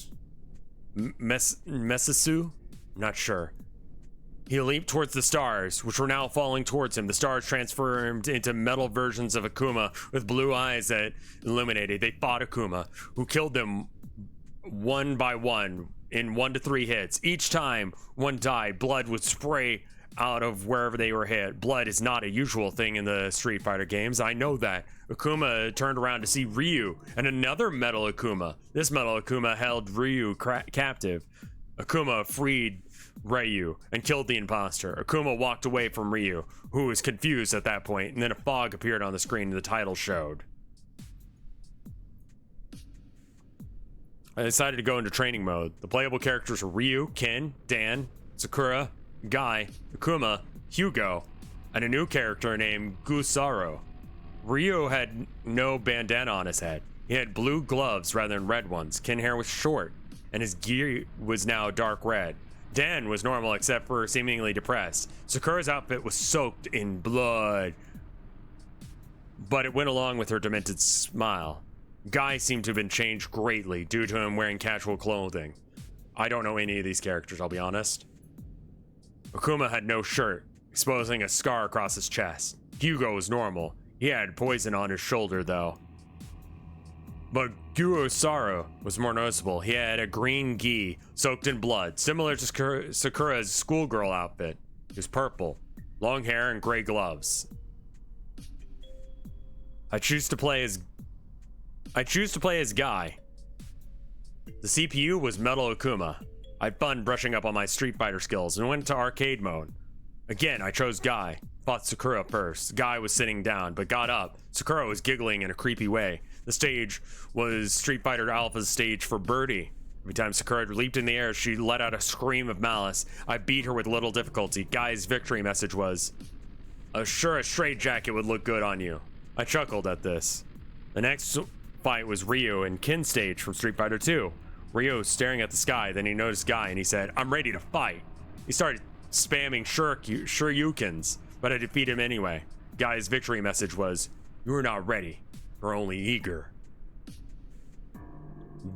Not sure. He leaped towards the stars, which were now falling towards him. The stars transformed into metal versions of Akuma with blue eyes that illuminated. They fought Akuma, who killed them one by one in 1 to 3 hits. Each time one died, blood would spray out of wherever they were hit. Blood is not a usual thing in the Street Fighter games. I know that. Akuma turned around to see Ryu and another metal Akuma. This metal Akuma held Ryu captive. Akuma freed Ryu and killed the imposter. Akuma walked away from Ryu, who was confused at that point, and then a fog appeared on the screen and the title showed. I decided to go into training mode. The playable characters were Ryu, Ken, Dan, Sakura, Guy, Akuma, Hugo, and a new character named Gusaro. Ryu had no bandana on his head. He had blue gloves rather than red ones. Ken hair was short, and his gear was now dark red. Dan was normal except for seemingly depressed. Sakura's outfit was soaked in blood, but it went along with her demented smile. Guy seemed to have been changed greatly due to him wearing casual clothing. I don't know any of these characters, I'll be honest. Akuma had no shirt, exposing a scar across his chest. Hugo was normal. He had poison on his shoulder, though. But Gusaro was more noticeable. He had a green gi soaked in blood, similar to Sakura's schoolgirl outfit. He was purple, long hair, and gray gloves. I choose to play as Guy. The CPU was Metal Akuma. I had fun brushing up on my Street Fighter skills and went into arcade mode. Again, I chose Guy. Fought Sakura first. Guy was sitting down, but got up. Sakura was giggling in a creepy way. The stage was Street Fighter Alpha's stage for Birdie. Every time Sakura leaped in the air, she let out a scream of malice. I beat her with little difficulty. Guy's victory message was, sure, a straitjacket would look good on you. I chuckled at this. The next fight was Ryu and Ken stage from Street Fighter 2. Ryu was staring at the sky, then he noticed Guy and he said, I'm ready to fight. He started spamming shurikens, but I defeated him anyway. Guy's victory message was, you're not ready, you're only eager.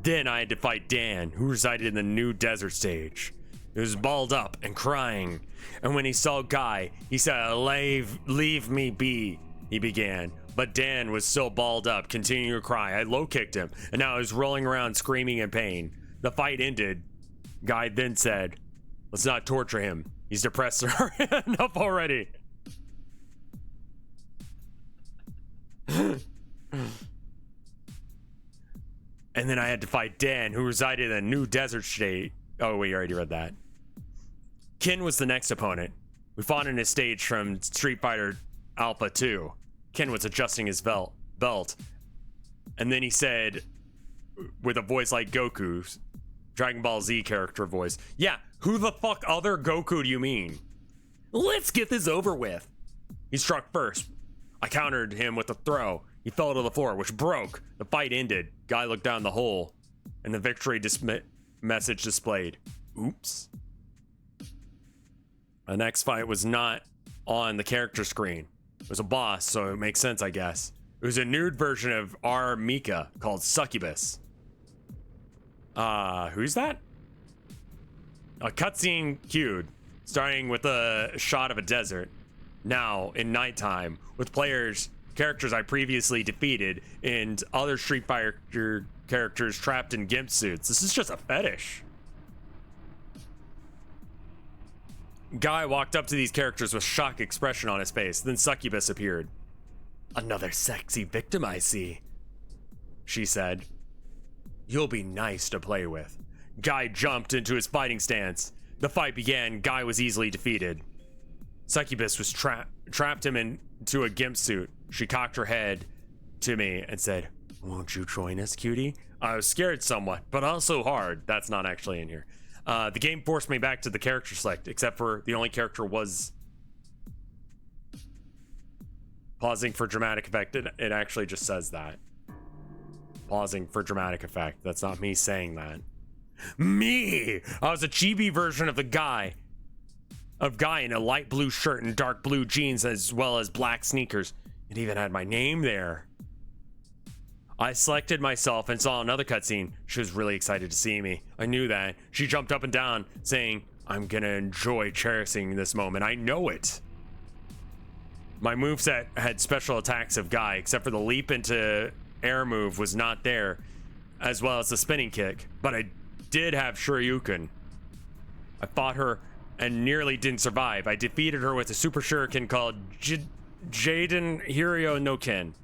Then I had to fight Dan, who resided in the new desert stage. He was balled up and crying, and when he saw Guy, he said, leave me be, he began. But Dan was still balled up, continuing to cry. I low-kicked him, and now he was rolling around screaming in pain. The fight ended. Guy then said, let's not torture him. He's depressed. Enough already. And then I had to fight Dan, who resided in a new desert state. Oh, wait, you already read that. Ken was the next opponent. We fought in his stage from Street Fighter Alpha 2. Ken was adjusting his belt. And then he said, with a voice like Goku's, Dragon Ball Z character voice, yeah, who the fuck other Goku do you mean? Let's get this over with. He struck first. I countered him with a throw. He fell to the floor, which broke. The fight ended. Guy looked down the hole, and the victory message displayed. Oops. The next fight was not on the character screen. It was a boss, so it makes sense, I guess. It was a nude version of our Mika called Succubus. Who's that? A cutscene cued, starting with a shot of a desert. Now, in nighttime, with characters I previously defeated, and other Street Fighter characters trapped in gimp suits. This is just a fetish. Guy walked up to these characters with shock expression on his face. Then Succubus appeared. Another sexy victim, I see, she said. You'll be nice to play with. Guy jumped into his fighting stance. The fight began. Guy was easily defeated. Succubus was trapped him into a gimp suit. She cocked her head to me and said, won't you join us, cutie? I was scared somewhat, but also hard. That's not actually in here. The game forced me back to the character select, except for the only character was... Pausing for dramatic effect. It actually just says that. Pausing for dramatic effect. That's not me saying that. Me! I was a chibi version of guy in a light blue shirt and dark blue jeans, as well as black sneakers. It even had my name there. I selected myself and saw another cutscene. She was really excited to see me. I knew that. She jumped up and down, saying, I'm gonna enjoy cherishing this moment. I know it. My moveset had special attacks of Guy, except for the leap into air move was not there, as well as the spinning kick. But I did have Shoryuken. I fought her and nearly didn't survive. I defeated her with a super shuriken called Jaden Hirio no Ken.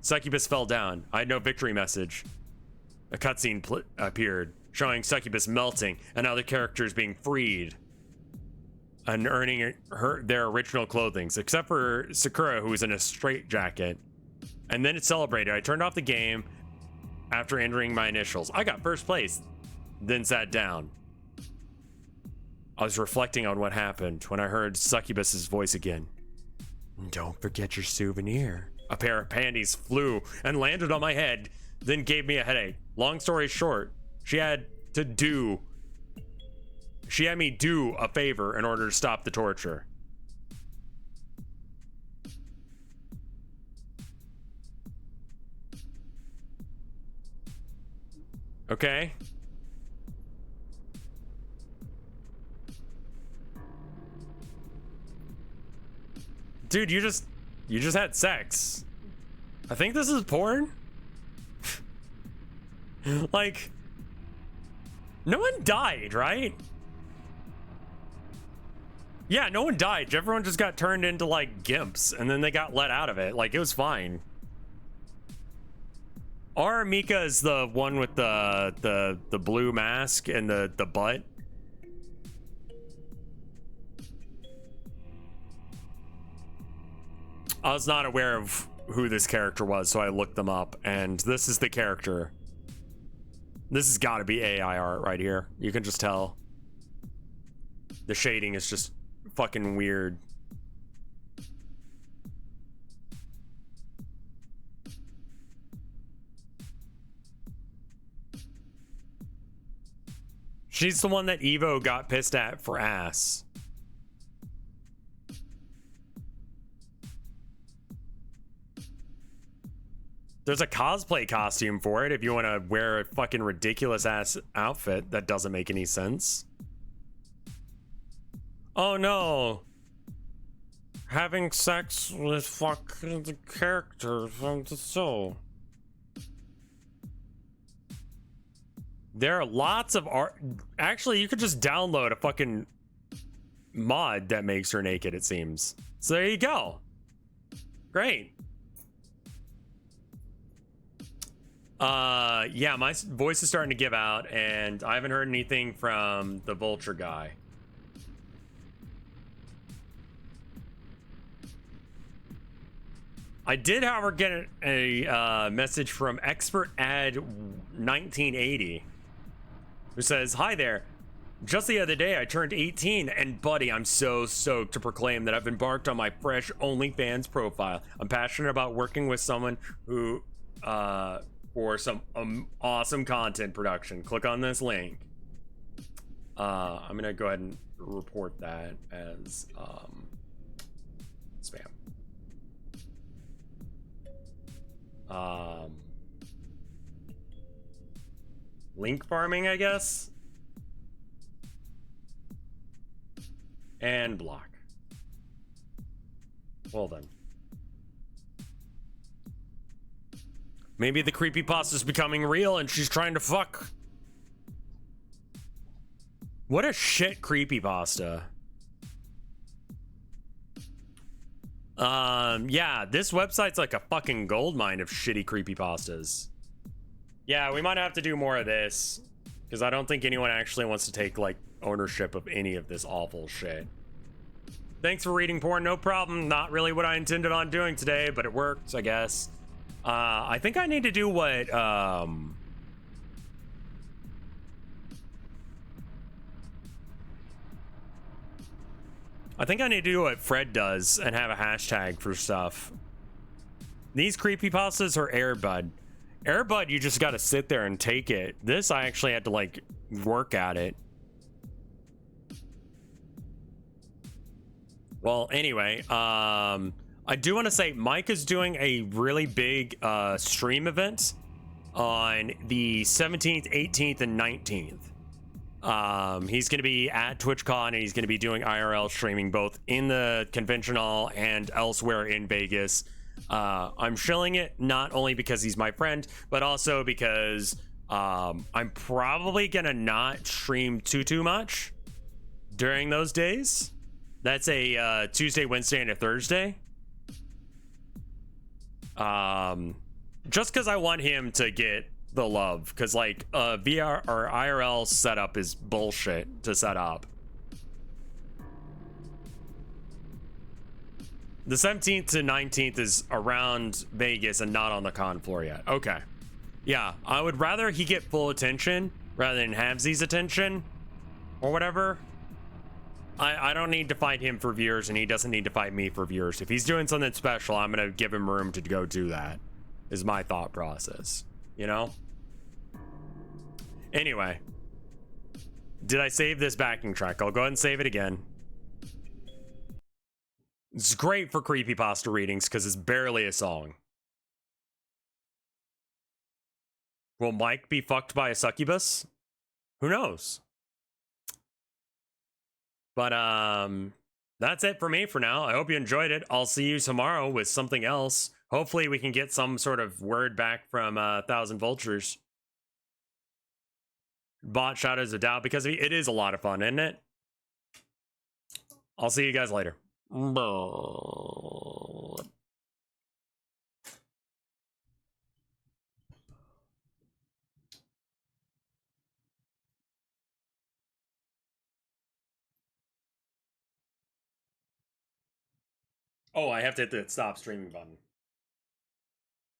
Succubus fell down. I had no victory message. A cutscene appeared, showing Succubus melting and other characters being freed and earning their original clothing, except for Sakura, who was in a straitjacket. And then it celebrated. I turned off the game after entering my initials. I got first place, then sat down. I was reflecting on what happened when I heard Succubus's voice again. Don't forget your souvenir. A pair of panties flew and landed on my head, then gave me a headache. Long story short, she had me do a favor in order to stop the torture. Okay. Dude, you just had sex. I think this is porn. Like, no one died, right? Yeah, no one died. Everyone just got turned into like gimps and then they got let out of it. Like, it was fine. Our Mika is the one with the blue mask and the butt. I was not aware of who this character was, so I looked them up, and this is the character. This has got to be AI art right here. You can just tell. The shading is just fucking weird. She's the one that Evo got pissed at for ass. There's a cosplay costume for it if you want to wear a fucking ridiculous ass outfit that doesn't make any sense. Oh no. Having sex with fucking the characters from the show. There are lots of art. Actually, you could just download a fucking mod that makes her naked, it seems. So there you go. Great. Yeah, my voice is starting to give out, and I haven't heard anything from the Vulture guy. I did, however, get a message from Expert Ad 1980, who says, "Hi there. Just the other day, I turned 18, and buddy, I'm so stoked to proclaim that I've embarked on my fresh OnlyFans profile. I'm passionate about working with someone who, for some awesome content production. Click on this link." I'm gonna go ahead and report that as spam. Link farming, I guess. And block. Well then. Maybe the creepypasta's becoming real and she's trying to fuck. What a shit creepypasta. Yeah, this website's like a fucking goldmine of shitty creepypastas. Yeah, we might have to do more of this, because I don't think anyone actually wants to take, like, ownership of any of this awful shit. Thanks for reading porn, no problem. Not really what I intended on doing today, but it worked, I guess. I think I need to do what, I think I need to do what Fred does and have a hashtag for stuff. These creepypastas are Airbud. Airbud, you just gotta sit there and take it. This, I actually had to, like, work at it. Well, anyway, I do want to say Mike is doing a really big stream event on the 17th, 18th, and 19th. He's going to be at TwitchCon, and he's going to be doing IRL streaming both in the convention hall and elsewhere in Vegas. I'm shilling it not only because he's my friend, but also because I'm probably going to not stream too much during those days. That's a Tuesday, Wednesday, and a Thursday. Just because I want him to get the love, because like VR or IRL setup is bullshit to set up. The 17th to 19th is around Vegas and not on the con floor yet. Okay. Yeah, I would rather he get full attention rather than halvesies attention or whatever. I don't need to fight him for viewers, and he doesn't need to fight me for viewers. If he's doing something special, I'm going to give him room to go do that, is my thought process, you know? Anyway, did I save this backing track? I'll go ahead and save it again. It's great for creepypasta readings because it's barely a song. Will Mike be fucked by a succubus? Who knows? But that's it for me for now. I hope you enjoyed it. I'll see you tomorrow with something else. Hopefully we can get some sort of word back from 1,000 Vultures. Bot Shadows of Doubt, because it is a lot of fun, isn't it? I'll see you guys later. Oh, I have to hit the stop streaming button.